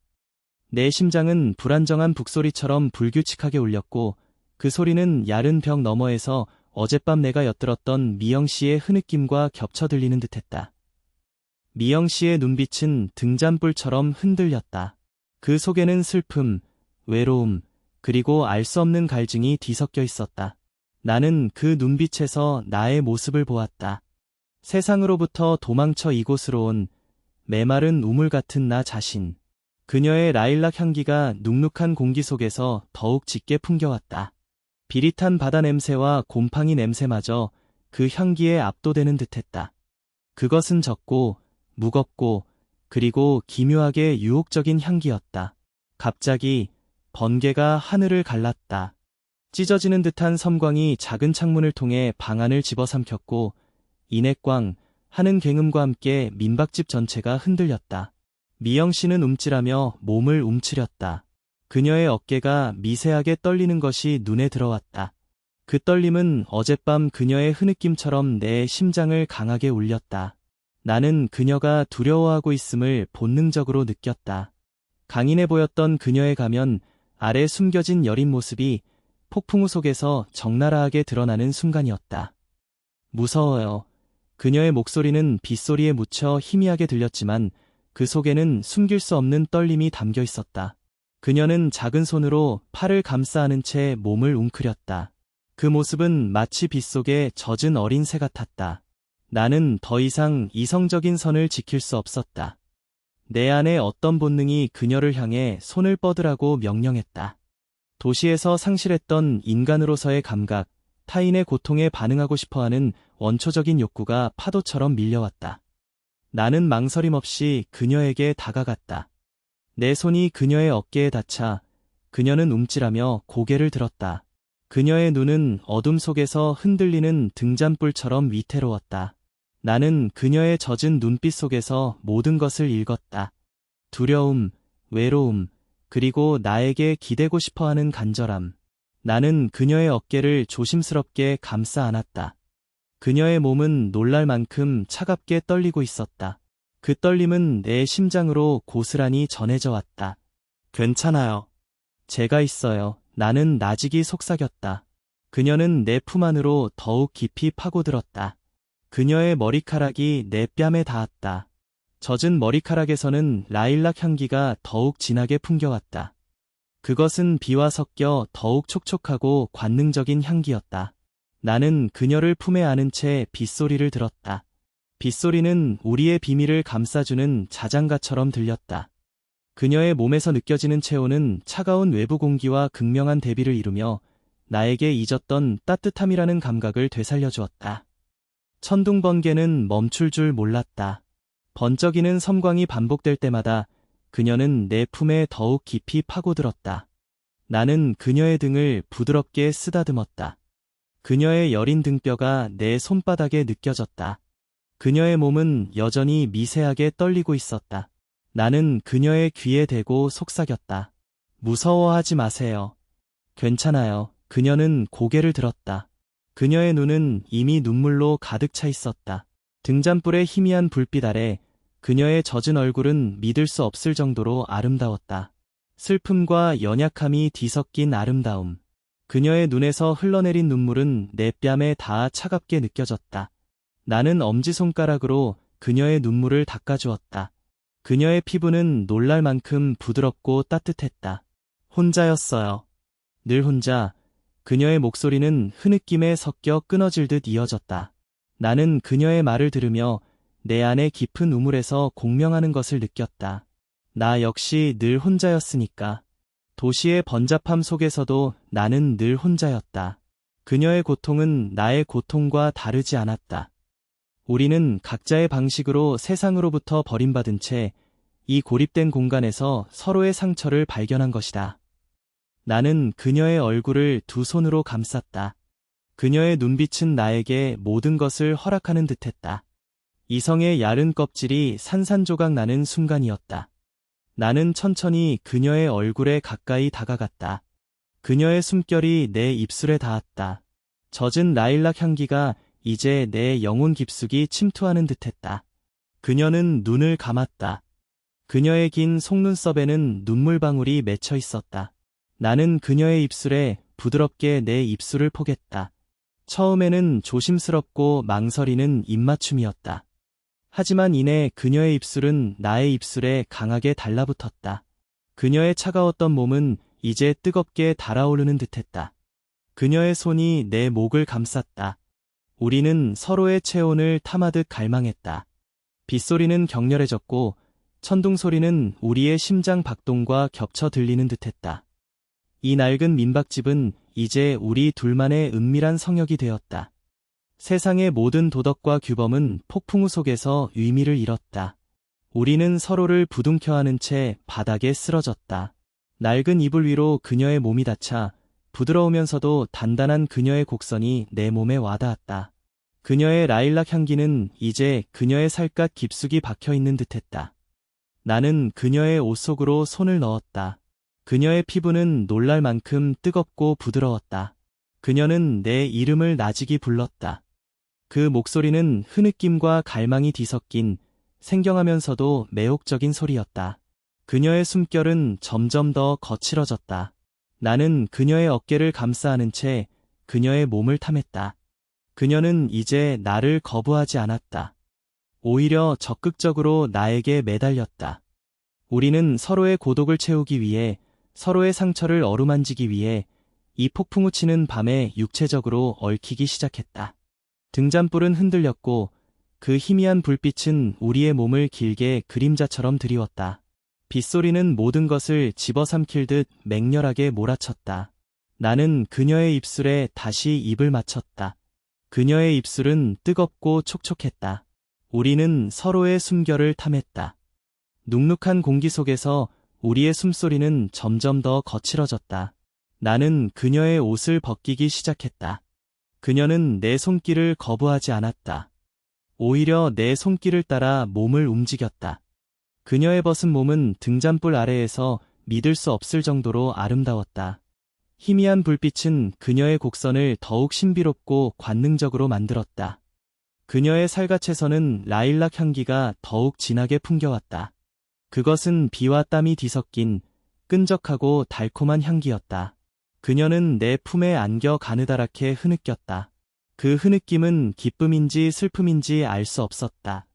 내 심장은 불안정한 북소리처럼 불규칙하게 울렸고 그 소리는 야른 벽 너머에서 어젯밤 내가 엿들었던 미영씨의 흐느낌과 겹쳐 들리는 듯했다. 미영씨의 눈빛은 등잔불처럼 흔들렸다. 그 속에는 슬픔, 외로움, 그리고 알 수 없는 갈증이 뒤섞여 있었다. 나는 그 눈빛에서 나의 모습을 보았다. 세상으로부터 도망쳐 이곳으로 온 메마른 우물 같은 나 자신. 그녀의 라일락 향기가 눅눅한 공기 속에서 더욱 짙게 풍겨왔다. 비릿한 바다 냄새와 곰팡이 냄새마저 그 향기에 압도되는 듯했다. 그것은 적고 무겁고 그리고 기묘하게 유혹적인 향기였다. 갑자기 번개가 하늘을 갈랐다. 찢어지는 듯한 섬광이 작은 창문을 통해 방 안을 집어삼켰고 인해광, 하는 굉음과 함께 민박집 전체가 흔들렸다. 미영씨는 움찔하며 몸을 움츠렸다. 그녀의 어깨가 미세하게 떨리는 것이 눈에 들어왔다. 그 떨림은 어젯밤 그녀의 흐느낌처럼 내 심장을 강하게 울렸다. 나는 그녀가 두려워하고 있음을 본능적으로 느꼈다. 강인해 보였던 그녀의 가면 아래 숨겨진 여린 모습이 폭풍우 속에서 적나라하게 드러나는 순간이었다. 무서워요. 그녀의 목소리는 빗소리에 묻혀 희미하게 들렸지만 그 속에는 숨길 수 없는 떨림이 담겨 있었다. 그녀는 작은 손으로 팔을 감싸 안은 채 몸을 웅크렸다. 그 모습은 마치 빗속에 젖은 어린 새 같았다. 나는 더 이상 이성적인 선을 지킬 수 없었다. 내 안에 어떤 본능이 그녀를 향해 손을 뻗으라고 명령했다. 도시에서 상실했던 인간으로서의 감각, 타인의 고통에 반응하고 싶어하는 원초적인 욕구가 파도처럼 밀려왔다. 나는 망설임 없이 그녀에게 다가갔다. 내 손이 그녀의 어깨에 닿자 그녀는 움찔하며 고개를 들었다. 그녀의 눈은 어둠 속에서 흔들리는 등잔불처럼 위태로웠다. 나는 그녀의 젖은 눈빛 속에서 모든 것을 읽었다. 두려움, 외로움, 그리고 나에게 기대고 싶어하는 간절함. 나는 그녀의 어깨를 조심스럽게 감싸 안았다. 그녀의 몸은 놀랄 만큼 차갑게 떨리고 있었다. 그 떨림은 내 심장으로 고스란히 전해져 왔다. 괜찮아요. 제가 있어요. 나는 나직이 속삭였다. 그녀는 내 품 안으로 더욱 깊이 파고들었다. 그녀의 머리카락이 내 뺨에 닿았다. 젖은 머리카락에서는 라일락 향기가 더욱 진하게 풍겨왔다. 그것은 비와 섞여 더욱 촉촉하고 관능적인 향기였다. 나는 그녀를 품에 안은 채 빗소리를 들었다. 빗소리는 우리의 비밀을 감싸주는 자장가처럼 들렸다. 그녀의 몸에서 느껴지는 체온은 차가운 외부 공기와 극명한 대비를 이루며 나에게 잊었던 따뜻함이라는 감각을 되살려주었다. 천둥번개는 멈출 줄 몰랐다. 번쩍이는 섬광이 반복될 때마다 그녀는 내 품에 더욱 깊이 파고들었다. 나는 그녀의 등을 부드럽게 쓰다듬었다. 그녀의 여린 등뼈가 내 손바닥에 느껴졌다. 그녀의 몸은 여전히 미세하게 떨리고 있었다. 나는 그녀의 귀에 대고 속삭였다. 무서워하지 마세요. 괜찮아요. 그녀는 고개를 들었다. 그녀의 눈은 이미 눈물로 가득 차 있었다. 등잔불의 희미한 불빛 아래 그녀의 젖은 얼굴은 믿을 수 없을 정도로 아름다웠다. 슬픔과 연약함이 뒤섞인 아름다움. 그녀의 눈에서 흘러내린 눈물은 내 뺨에 닿아 차갑게 느껴졌다. 나는 엄지손가락으로 그녀의 눈물을 닦아주었다. 그녀의 피부는 놀랄 만큼 부드럽고 따뜻했다. 혼자였어요. 늘 혼자. 그녀의 목소리는 흐느낌에 섞여 끊어질 듯 이어졌다. 나는 그녀의 말을 들으며 내 안의 깊은 우물에서 공명하는 것을 느꼈다. 나 역시 늘 혼자였으니까. 도시의 번잡함 속에서도 나는 늘 혼자였다. 그녀의 고통은 나의 고통과 다르지 않았다. 우리는 각자의 방식으로 세상으로부터 버림받은 채 이 고립된 공간에서 서로의 상처를 발견한 것이다. 나는 그녀의 얼굴을 두 손으로 감쌌다. 그녀의 눈빛은 나에게 모든 것을 허락하는 듯했다. 이성의 야른 껍질이 산산조각 나는 순간이었다. 나는 천천히 그녀의 얼굴에 가까이 다가갔다. 그녀의 숨결이 내 입술에 닿았다. 젖은 라일락 향기가 이제 내 영혼 깊숙이 침투하는 듯했다. 그녀는 눈을 감았다. 그녀의 긴 속눈썹에는 눈물방울이 맺혀 있었다. 나는 그녀의 입술에 부드럽게 내 입술을 포겠다. 처음에는 조심스럽고 망설이는 입맞춤이었다. 하지만 이내 그녀의 입술은 나의 입술에 강하게 달라붙었다. 그녀의 차가웠던 몸은 이제 뜨겁게 달아오르는 듯했다. 그녀의 손이 내 목을 감쌌다. 우리는 서로의 체온을 탐하듯 갈망했다. 빗소리는 격렬해졌고 천둥소리는 우리의 심장 박동과 겹쳐 들리는 듯했다. 이 낡은 민박집은 이제 우리 둘만의 은밀한 성역이 되었다. 세상의 모든 도덕과 규범은 폭풍우 속에서 의미를 잃었다. 우리는 서로를 부둥켜 안은 채 바닥에 쓰러졌다. 낡은 이불 위로 그녀의 몸이 닫혀 부드러우면서도 단단한 그녀의 곡선이 내 몸에 와닿았다. 그녀의 라일락 향기는 이제 그녀의 살갗 깊숙이 박혀있는 듯했다. 나는 그녀의 옷 속으로 손을 넣었다. 그녀의 피부는 놀랄 만큼 뜨겁고 부드러웠다. 그녀는 내 이름을 나직이 불렀다. 그 목소리는 흐느낌과 갈망이 뒤섞인 생경하면서도 매혹적인 소리였다. 그녀의 숨결은 점점 더 거칠어졌다. 나는 그녀의 어깨를 감싸 안은 채 그녀의 몸을 탐했다. 그녀는 이제 나를 거부하지 않았다. 오히려 적극적으로 나에게 매달렸다. 우리는 서로의 고독을 채우기 위해, 서로의 상처를 어루만지기 위해 이 폭풍우 치는 밤에 육체적으로 얽히기 시작했다. 등잔불은 흔들렸고 그 희미한 불빛은 우리의 몸을 길게 그림자처럼 드리웠다. 빗소리는 모든 것을 집어삼킬 듯 맹렬하게 몰아쳤다. 나는 그녀의 입술에 다시 입을 맞췄다. 그녀의 입술은 뜨겁고 촉촉했다. 우리는 서로의 숨결을 탐했다. 눅눅한 공기 속에서 우리의 숨소리는 점점 더 거칠어졌다. 나는 그녀의 옷을 벗기기 시작했다. 그녀는 내 손길을 거부하지 않았다. 오히려 내 손길을 따라 몸을 움직였다. 그녀의 벗은 몸은 등잔불 아래에서 믿을 수 없을 정도로 아름다웠다. 희미한 불빛은 그녀의 곡선을 더욱 신비롭고 관능적으로 만들었다. 그녀의 살갗에서는 라일락 향기가 더욱 진하게 풍겨왔다. 그것은 비와 땀이 뒤섞인 끈적하고 달콤한 향기였다. 그녀는 내 품에 안겨 가느다랗게 흐느꼈다. 그 흐느낌은 기쁨인지 슬픔인지 알 수 없었다.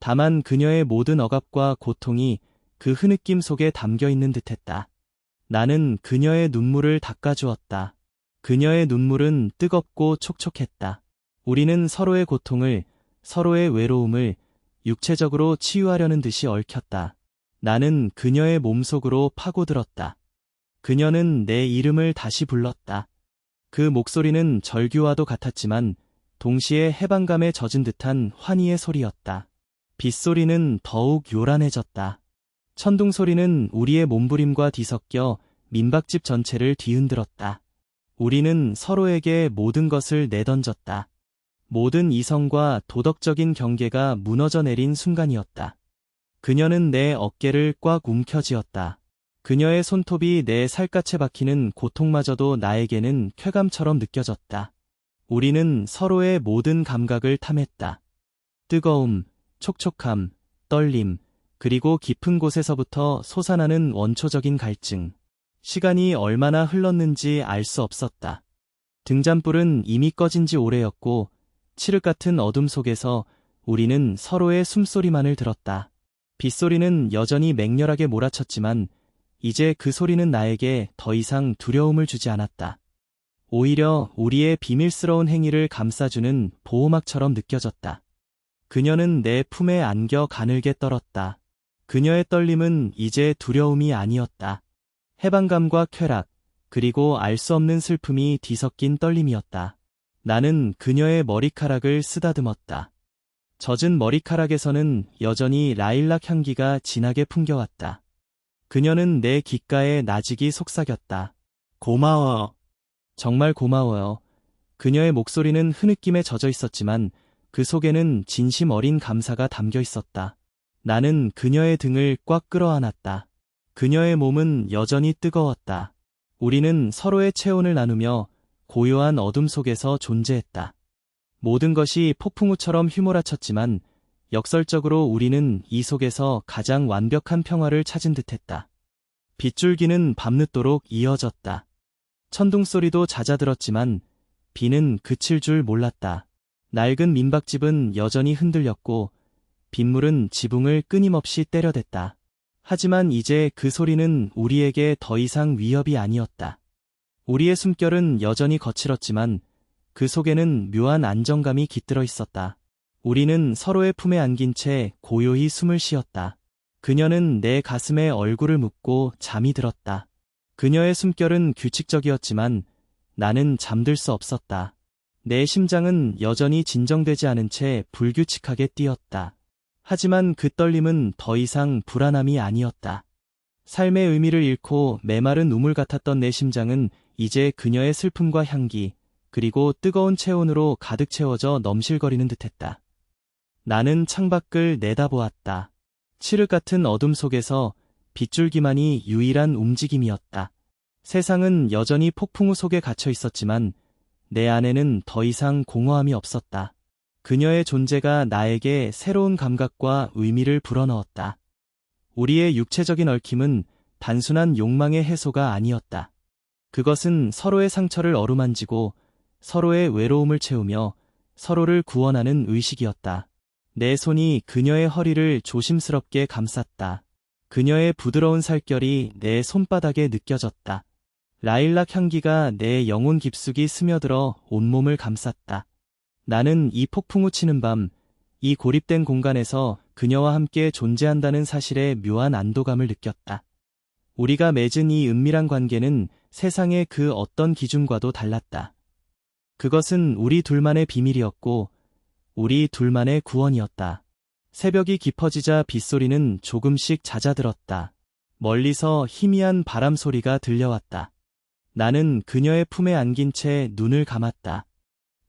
다만 그녀의 모든 억압과 고통이 그 흐느낌 속에 담겨 있는 듯했다. 나는 그녀의 눈물을 닦아주었다. 그녀의 눈물은 뜨겁고 촉촉했다. 우리는 서로의 고통을, 서로의 외로움을 육체적으로 치유하려는 듯이 얽혔다. 나는 그녀의 몸속으로 파고들었다. 그녀는 내 이름을 다시 불렀다. 그 목소리는 절규와도 같았지만 동시에 해방감에 젖은 듯한 환희의 소리였다. 빗소리는 더욱 요란해졌다. 천둥 소리는 우리의 몸부림과 뒤섞여 민박집 전체를 뒤흔들었다. 우리는 서로에게 모든 것을 내던졌다. 모든 이성과 도덕적인 경계가 무너져 내린 순간이었다. 그녀는 내 어깨를 꽉 움켜쥐었다. 그녀의 손톱이 내 살갗에 박히는 고통마저도 나에게는 쾌감처럼 느껴졌다. 우리는 서로의 모든 감각을 탐했다. 뜨거움, 촉촉함, 떨림, 그리고 깊은 곳에서부터 솟아나는 원초적인 갈증. 시간이 얼마나 흘렀는지 알 수 없었다. 등잔불은 이미 꺼진 지 오래였고 칠흑 같은 어둠 속에서 우리는 서로의 숨소리만을 들었다. 빗소리는 여전히 맹렬하게 몰아쳤지만 이제 그 소리는 나에게 더 이상 두려움을 주지 않았다. 오히려 우리의 비밀스러운 행위를 감싸주는 보호막처럼 느껴졌다. 그녀는 내 품에 안겨 가늘게 떨었다. 그녀의 떨림은 이제 두려움이 아니었다. 해방감과 쾌락, 그리고 알 수 없는 슬픔이 뒤섞인 떨림이었다. 나는 그녀의 머리카락을 쓰다듬었다. 젖은 머리카락에서는 여전히 라일락 향기가 진하게 풍겨왔다. 그녀는 내 귓가에 나직이 속삭였다. 고마워. 정말 고마워요. 그녀의 목소리는 흐느낌에 젖어 있었지만 그 속에는 진심 어린 감사가 담겨 있었다. 나는 그녀의 등을 꽉 끌어안았다. 그녀의 몸은 여전히 뜨거웠다. 우리는 서로의 체온을 나누며 고요한 어둠 속에서 존재했다. 모든 것이 폭풍우처럼 휘몰아쳤지만 역설적으로 우리는 이 속에서 가장 완벽한 평화를 찾은 듯했다. 빗줄기는 밤늦도록 이어졌다. 천둥소리도 잦아들었지만 비는 그칠 줄 몰랐다. 낡은 민박집은 여전히 흔들렸고 빗물은 지붕을 끊임없이 때려댔다. 하지만 이제 그 소리는 우리에게 더 이상 위협이 아니었다. 우리의 숨결은 여전히 거칠었지만 그 속에는 묘한 안정감이 깃들어 있었다. 우리는 서로의 품에 안긴 채 고요히 숨을 쉬었다. 그녀는 내 가슴에 얼굴을 묻고 잠이 들었다. 그녀의 숨결은 규칙적이었지만 나는 잠들 수 없었다. 내 심장은 여전히 진정되지 않은 채 불규칙하게 뛰었다. 하지만 그 떨림은 더 이상 불안함이 아니었다. 삶의 의미를 잃고 메마른 우물 같았던 내 심장은 이제 그녀의 슬픔과 향기, 그리고 뜨거운 체온으로 가득 채워져 넘실거리는 듯했다. 나는 창밖을 내다보았다. 칠흑 같은 어둠 속에서 빗줄기만이 유일한 움직임이었다. 세상은 여전히 폭풍우 속에 갇혀 있었지만 내 안에는 더 이상 공허함이 없었다. 그녀의 존재가 나에게 새로운 감각과 의미를 불어넣었다. 우리의 육체적인 얽힘은 단순한 욕망의 해소가 아니었다. 그것은 서로의 상처를 어루만지고 서로의 외로움을 채우며 서로를 구원하는 의식이었다. 내 손이 그녀의 허리를 조심스럽게 감쌌다. 그녀의 부드러운 살결이 내 손바닥에 느껴졌다. 라일락 향기가 내 영혼 깊숙이 스며들어 온몸을 감쌌다. 나는 이 폭풍우 치는 밤, 이 고립된 공간에서 그녀와 함께 존재한다는 사실에 묘한 안도감을 느꼈다. 우리가 맺은 이 은밀한 관계는 세상의 그 어떤 기준과도 달랐다. 그것은 우리 둘만의 비밀이었고 우리 둘만의 구원이었다. 새벽이 깊어지자 빗소리는 조금씩 잦아들었다. 멀리서 희미한 바람 소리가 들려왔다. 나는 그녀의 품에 안긴 채 눈을 감았다.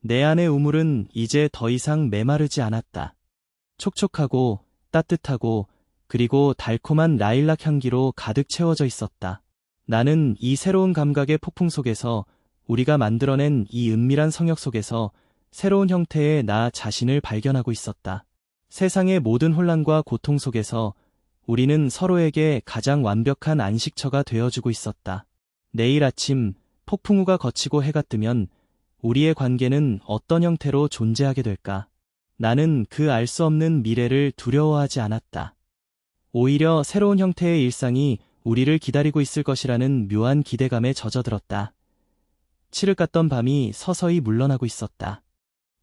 내 안의 우물은 이제 더 이상 메마르지 않았다. 촉촉하고 따뜻하고 그리고 달콤한 라일락 향기로 가득 채워져 있었다. 나는 이 새로운 감각의 폭풍 속에서 우리가 만들어낸 이 은밀한 성역 속에서 새로운 형태의 나 자신을 발견하고 있었다. 세상의 모든 혼란과 고통 속에서 우리는 서로에게 가장 완벽한 안식처가 되어주고 있었다. 내일 아침 폭풍우가 거치고 해가 뜨면 우리의 관계는 어떤 형태로 존재하게 될까? 나는 그 알 수 없는 미래를 두려워하지 않았다. 오히려 새로운 형태의 일상이 우리를 기다리고 있을 것이라는 묘한 기대감에 젖어들었다. 칠흑 같던 밤이 서서히 물러나고 있었다.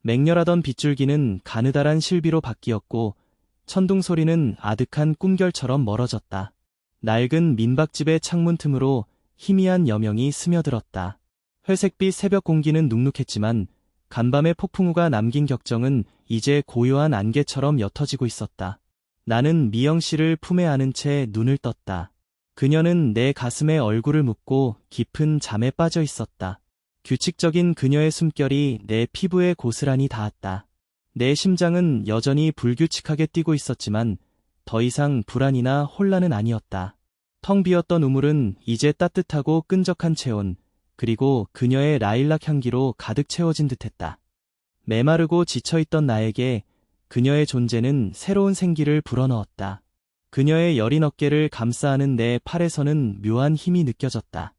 맹렬하던 빗줄기는 가느다란 실비로 바뀌었고 천둥 소리는 아득한 꿈결처럼 멀어졌다. 낡은 민박집의 창문 틈으로 희미한 여명이 스며들었다. 회색빛 새벽 공기는 눅눅했지만 간밤의 폭풍우가 남긴 격정은 이제 고요한 안개처럼 옅어지고 있었다. 나는 미영 씨를 품에 안은 채 눈을 떴다. 그녀는 내 가슴에 얼굴을 묻고 깊은 잠에 빠져 있었다. 규칙적인 그녀의 숨결이 내 피부에 고스란히 닿았다. 내 심장은 여전히 불규칙하게 뛰고 있었지만 더 이상 불안이나 혼란은 아니었다. 텅 비었던 우물은 이제 따뜻하고 끈적한 체온, 그리고 그녀의 라일락 향기로 가득 채워진 듯했다. 메마르고 지쳐있던 나에게 그녀의 존재는 새로운 생기를 불어넣었다. 그녀의 여린 어깨를 감싸 안은 내 팔에서는 묘한 힘이 느껴졌다.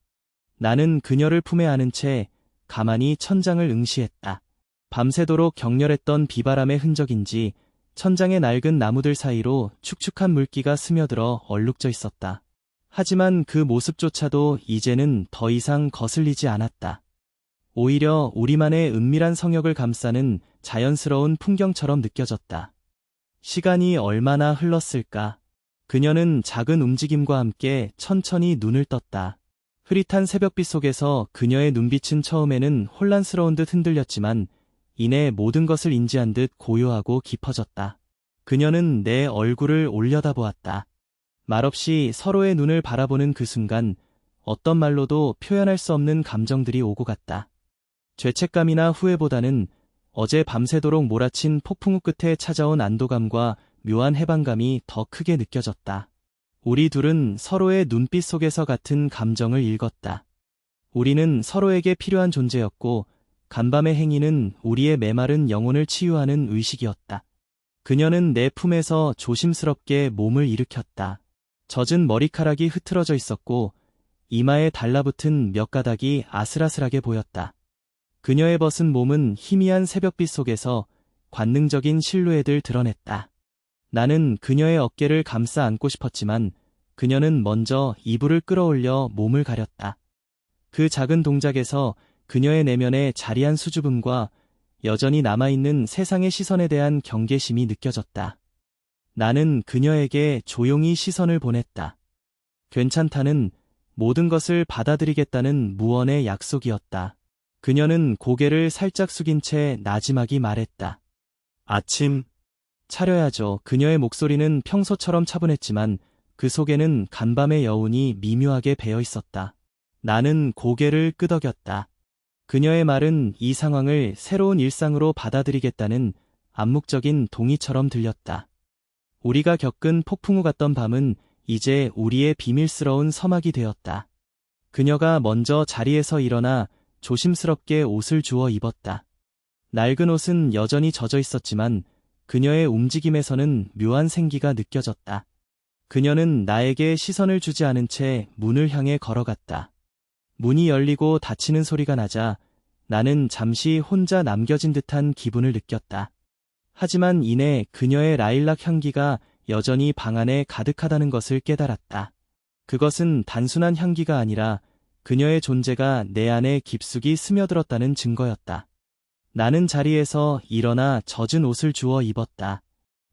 나는 그녀를 품에 안은 채 가만히 천장을 응시했다. 밤새도록 격렬했던 비바람의 흔적인지 천장의 낡은 나무들 사이로 축축한 물기가 스며들어 얼룩져 있었다. 하지만 그 모습조차도 이제는 더 이상 거슬리지 않았다. 오히려 우리만의 은밀한 성역을 감싸는 자연스러운 풍경처럼 느껴졌다. 시간이 얼마나 흘렀을까? 그녀는 작은 움직임과 함께 천천히 눈을 떴다. 흐릿한 새벽빛 속에서 그녀의 눈빛은 처음에는 혼란스러운 듯 흔들렸지만 이내 모든 것을 인지한 듯 고요하고 깊어졌다. 그녀는 내 얼굴을 올려다보았다. 말없이 서로의 눈을 바라보는 그 순간 어떤 말로도 표현할 수 없는 감정들이 오고 갔다. 죄책감이나 후회보다는 어제 밤새도록 몰아친 폭풍우 끝에 찾아온 안도감과 묘한 해방감이 더 크게 느껴졌다. 우리 둘은 서로의 눈빛 속에서 같은 감정을 읽었다. 우리는 서로에게 필요한 존재였고 간밤의 행위는 우리의 메마른 영혼을 치유하는 의식이었다. 그녀는 내 품에서 조심스럽게 몸을 일으켰다. 젖은 머리카락이 흐트러져 있었고 이마에 달라붙은 몇 가닥이 아슬아슬하게 보였다. 그녀의 벗은 몸은 희미한 새벽빛 속에서 관능적인 실루엣을 드러냈다. 나는 그녀의 어깨를 감싸 안고 싶었지만 그녀는 먼저 이불을 끌어올려 몸을 가렸다. 그 작은 동작에서 그녀의 내면에 자리한 수줍음과 여전히 남아있는 세상의 시선에 대한 경계심이 느껴졌다. 나는 그녀에게 조용히 시선을 보냈다. 괜찮다는, 모든 것을 받아들이겠다는 무언의 약속이었다. 그녀는 고개를 살짝 숙인 채 나지막이 말했다. 아침 차려야죠. 그녀의 목소리는 평소처럼 차분했지만 그 속에는 간밤의 여운이 미묘하게 배어 있었다. 나는 고개를 끄덕였다. 그녀의 말은 이 상황을 새로운 일상으로 받아들이겠다는 암묵적인 동의처럼 들렸다. 우리가 겪은 폭풍우 같던 밤은 이제 우리의 비밀스러운 서막이 되었다. 그녀가 먼저 자리에서 일어나 조심스럽게 옷을 주워 입었다. 낡은 옷은 여전히 젖어 있었지만 그녀의 움직임에서는 묘한 생기가 느껴졌다. 그녀는 나에게 시선을 주지 않은 채 문을 향해 걸어갔다. 문이 열리고 닫히는 소리가 나자 나는 잠시 혼자 남겨진 듯한 기분을 느꼈다. 하지만 이내 그녀의 라일락 향기가 여전히 방 안에 가득하다는 것을 깨달았다. 그것은 단순한 향기가 아니라 그녀의 존재가 내 안에 깊숙이 스며들었다는 증거였다. 나는 자리에서 일어나 젖은 옷을 주워 입었다.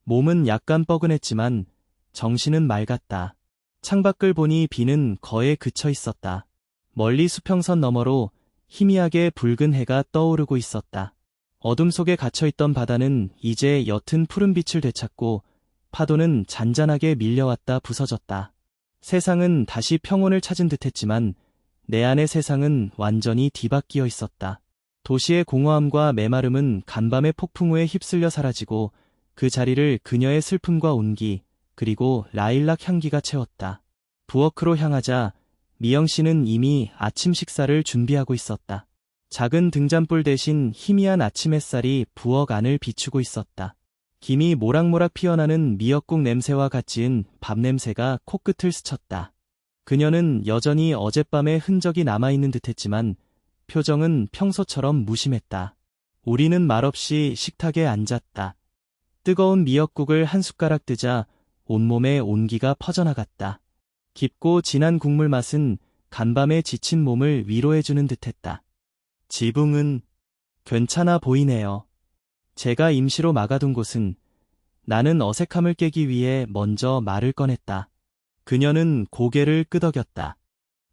몸은 약간 뻐근했지만 정신은 맑았다. 창밖을 보니 비는 거의 그쳐 있었다. 멀리 수평선 너머로 희미하게 붉은 해가 떠오르고 있었다. 어둠 속에 갇혀있던 바다는 이제 옅은 푸른빛을 되찾고 파도는 잔잔하게 밀려왔다 부서졌다. 세상은 다시 평온을 찾은 듯했지만 내 안의 세상은 완전히 뒤바뀌어 있었다. 도시의 공허함과 메마름은 간밤의 폭풍우에 휩쓸려 사라지고 그 자리를 그녀의 슬픔과 온기, 그리고 라일락 향기가 채웠다. 부엌으로 향하자 미영 씨는 이미 아침 식사를 준비하고 있었다. 작은 등잔불 대신 희미한 아침 햇살이 부엌 안을 비추고 있었다. 김이 모락모락 피어나는 미역국 냄새와 같이 지은 밥 냄새가 코끝을 스쳤다. 그녀는 여전히 어젯밤의 흔적이 남아있는 듯했지만 표정은 평소처럼 무심했다. 우리는 말없이 식탁에 앉았다. 뜨거운 미역국을 한 숟가락 뜨자 온몸에 온기가 퍼져나갔다. 깊고 진한 국물 맛은 간밤에 지친 몸을 위로해주는 듯했다. 지붕은 괜찮아 보이네요. 제가 임시로 막아둔 곳은 나는 어색함을 깨기 위해 먼저 말을 꺼냈다. 그녀는 고개를 끄덕였다.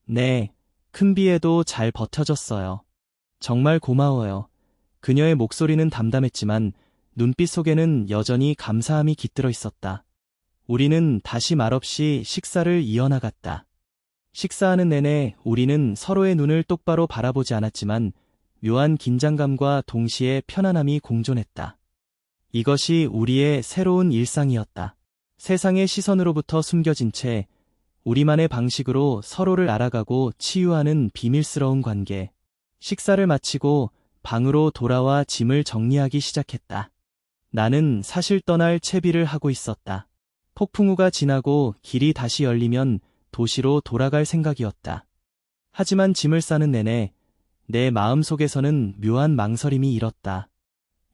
네, 큰 비에도 잘 버텨줬어요. 정말 고마워요. 그녀의 목소리는 담담했지만 눈빛 속에는 여전히 감사함이 깃들어 있었다. 우리는 다시 말없이 식사를 이어나갔다. 식사하는 내내 우리는 서로의 눈을 똑바로 바라보지 않았지만 묘한 긴장감과 동시에 편안함이 공존했다. 이것이 우리의 새로운 일상이었다. 세상의 시선으로부터 숨겨진 채 우리만의 방식으로 서로를 알아가고 치유하는 비밀스러운 관계. 식사를 마치고 방으로 돌아와 짐을 정리하기 시작했다. 나는 사실 떠날 채비를 하고 있었다. 폭풍우가 지나고 길이 다시 열리면 도시로 돌아갈 생각이었다. 하지만 짐을 싸는 내내 내 마음속에서는 묘한 망설임이 일었다.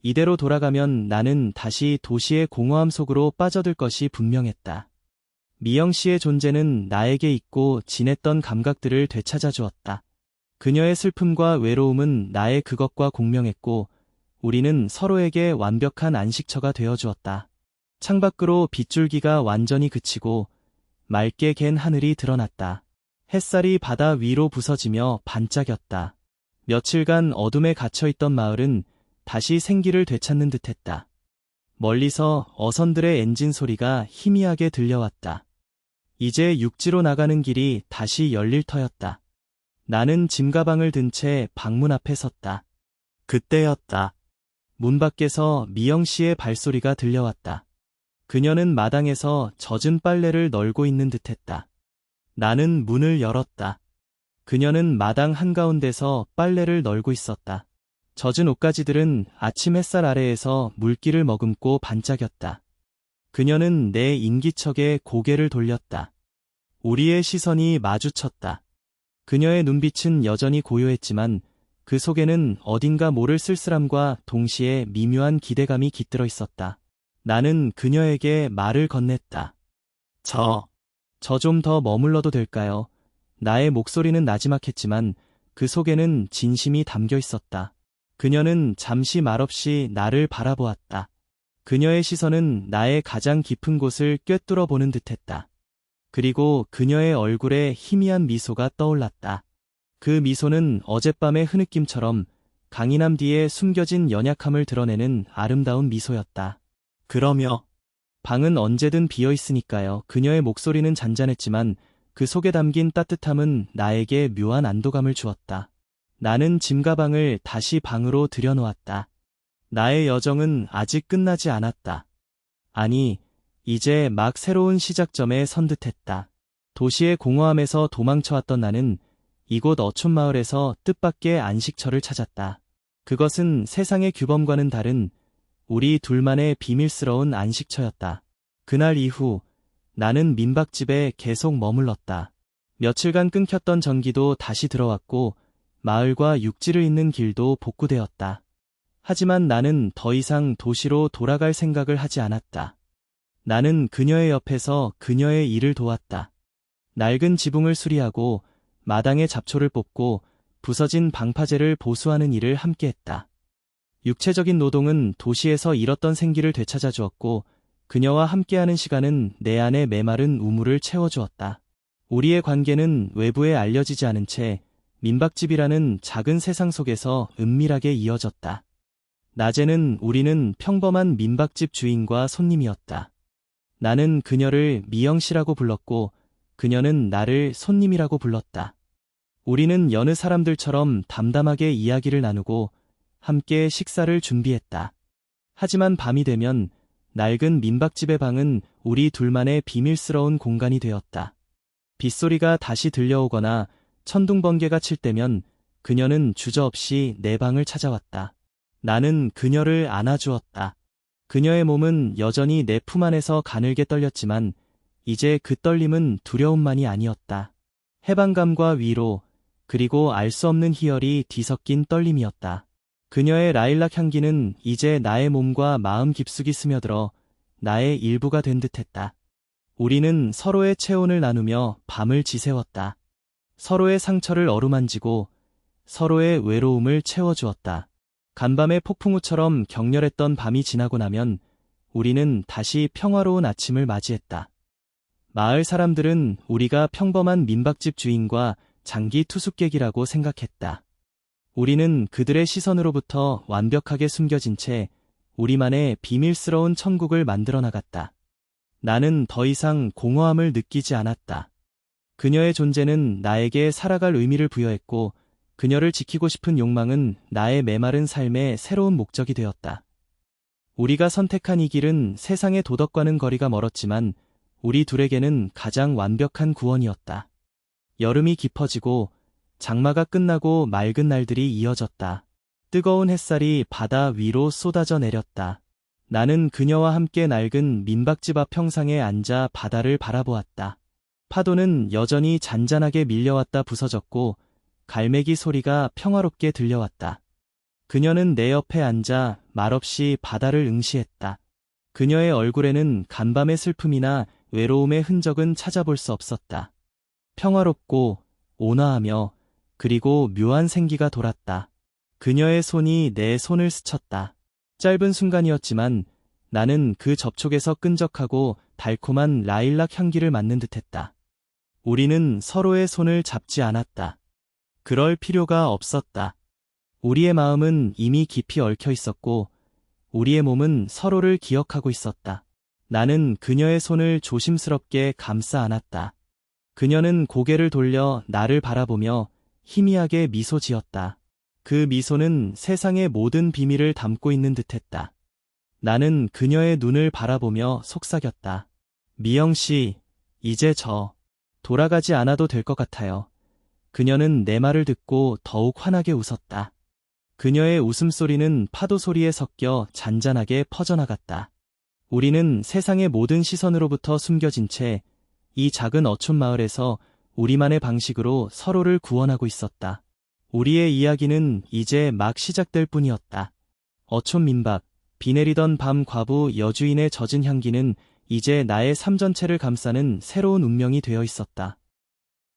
이대로 돌아가면 나는 다시 도시의 공허함 속으로 빠져들 것이 분명했다. 미영 씨의 존재는 나에게 잊고 지냈던 감각들을 되찾아 주었다. 그녀의 슬픔과 외로움은 나의 그것과 공명했고 우리는 서로에게 완벽한 안식처가 되어 주었다. 창밖으로 빗줄기가 완전히 그치고 맑게 갠 하늘이 드러났다. 햇살이 바다 위로 부서지며 반짝였다. 며칠간 어둠에 갇혀있던 마을은 다시 생기를 되찾는 듯했다. 멀리서 어선들의 엔진 소리가 희미하게 들려왔다. 이제 육지로 나가는 길이 다시 열릴 터였다. 나는 짐가방을 든 채 방문 앞에 섰다. 그때였다. 문 밖에서 미영 씨의 발소리가 들려왔다. 그녀는 마당에서 젖은 빨래를 널고 있는 듯했다. 나는 문을 열었다. 그녀는 마당 한가운데서 빨래를 널고 있었다. 젖은 옷가지들은 아침 햇살 아래에서 물기를 머금고 반짝였다. 그녀는 내 인기척에 고개를 돌렸다. 우리의 시선이 마주쳤다. 그녀의 눈빛은 여전히 고요했지만 그 속에는 어딘가 모를 쓸쓸함과 동시에 미묘한 기대감이 깃들어 있었다. 나는 그녀에게 말을 건넸다. 저 좀 더 머물러도 될까요? 나의 목소리는 나지막했지만 그 속에는 진심이 담겨 있었다. 그녀는 잠시 말없이 나를 바라보았다. 그녀의 시선은 나의 가장 깊은 곳을 꿰뚫어 보는 듯했다. 그리고 그녀의 얼굴에 희미한 미소가 떠올랐다. 그 미소는 어젯밤의 흐느낌처럼 강인함 뒤에 숨겨진 연약함을 드러내는 아름다운 미소였다. 그러며 방은 언제든 비어 있으니까요. 그녀의 목소리는 잔잔했지만 그 속에 담긴 따뜻함은 나에게 묘한 안도감을 주었다. 나는 짐가방을 다시 방으로 들여놓았다. 나의 여정은 아직 끝나지 않았다. 아니, 이제 막 새로운 시작점에 선 듯했다. 도시의 공허함에서 도망쳐왔던 나는 이곳 어촌마을에서 뜻밖의 안식처를 찾았다. 그것은 세상의 규범과는 다른 우리 둘만의 비밀스러운 안식처였다. 그날 이후 나는 민박집에 계속 머물렀다. 며칠간 끊겼던 전기도 다시 들어왔고 마을과 육지를 잇는 길도 복구되었다. 하지만 나는 더 이상 도시로 돌아갈 생각을 하지 않았다. 나는 그녀의 옆에서 그녀의 일을 도왔다. 낡은 지붕을 수리하고 마당에 잡초를 뽑고 부서진 방파제를 보수하는 일을 함께했다. 육체적인 노동은 도시에서 잃었던 생기를 되찾아 주었고 그녀와 함께하는 시간은 내 안에 메마른 우물을 채워주었다. 우리의 관계는 외부에 알려지지 않은 채 민박집이라는 작은 세상 속에서 은밀하게 이어졌다. 낮에는 우리는 평범한 민박집 주인과 손님이었다. 나는 그녀를 미영 씨라고 불렀고 그녀는 나를 손님이라고 불렀다. 우리는 여느 사람들처럼 담담하게 이야기를 나누고 함께 식사를 준비했다. 하지만 밤이 되면 낡은 민박집의 방은 우리 둘만의 비밀스러운 공간이 되었다. 빗소리가 다시 들려오거나 천둥번개가 칠 때면 그녀는 주저없이 내 방을 찾아왔다. 나는 그녀를 안아주었다. 그녀의 몸은 여전히 내 품 안에서 가늘게 떨렸지만 이제 그 떨림은 두려움만이 아니었다. 해방감과 위로, 그리고 알 수 없는 희열이 뒤섞인 떨림이었다. 그녀의 라일락 향기는 이제 나의 몸과 마음 깊숙이 스며들어 나의 일부가 된 듯했다. 우리는 서로의 체온을 나누며 밤을 지새웠다. 서로의 상처를 어루만지고 서로의 외로움을 채워주었다. 간밤의 폭풍우처럼 격렬했던 밤이 지나고 나면 우리는 다시 평화로운 아침을 맞이했다. 마을 사람들은 우리가 평범한 민박집 주인과 장기 투숙객이라고 생각했다. 우리는 그들의 시선으로부터 완벽하게 숨겨진 채 우리만의 비밀스러운 천국을 만들어 나갔다. 나는 더 이상 공허함을 느끼지 않았다. 그녀의 존재는 나에게 살아갈 의미를 부여했고 그녀를 지키고 싶은 욕망은 나의 메마른 삶의 새로운 목적이 되었다. 우리가 선택한 이 길은 세상의 도덕과는 거리가 멀었지만 우리 둘에게는 가장 완벽한 구원이었다. 여름이 깊어지고 장마가 끝나고 맑은 날들이 이어졌다. 뜨거운 햇살이 바다 위로 쏟아져 내렸다. 나는 그녀와 함께 낡은 민박집 앞 평상에 앉아 바다를 바라보았다. 파도는 여전히 잔잔하게 밀려왔다 부서졌고 갈매기 소리가 평화롭게 들려왔다. 그녀는 내 옆에 앉아 말없이 바다를 응시했다. 그녀의 얼굴에는 간밤의 슬픔이나 외로움의 흔적은 찾아볼 수 없었다. 평화롭고 온화하며 그리고 묘한 생기가 돌았다. 그녀의 손이 내 손을 스쳤다. 짧은 순간이었지만 나는 그 접촉에서 끈적하고 달콤한 라일락 향기를 맡는 듯했다. 우리는 서로의 손을 잡지 않았다. 그럴 필요가 없었다. 우리의 마음은 이미 깊이 얽혀 있었고 우리의 몸은 서로를 기억하고 있었다. 나는 그녀의 손을 조심스럽게 감싸 안았다. 그녀는 고개를 돌려 나를 바라보며 희미하게 미소 지었다. 그 미소는 세상의 모든 비밀을 담고 있는 듯했다. 나는 그녀의 눈을 바라보며 속삭였다. 미영 씨, 이제 돌아가지 않아도 될 것 같아요. 그녀는 내 말을 듣고 더욱 환하게 웃었다. 그녀의 웃음소리는 파도 소리에 섞여 잔잔하게 퍼져나갔다. 우리는 세상의 모든 시선으로부터 숨겨진 채 이 작은 어촌 마을에서 우리만의 방식으로 서로를 구원하고 있었다. 우리의 이야기는 이제 막 시작될 뿐이었다. 어촌 민박, 비 내리던 밤 과부 여주인의 젖은 향기는 이제 나의 삶 전체를 감싸는 새로운 운명이 되어 있었다.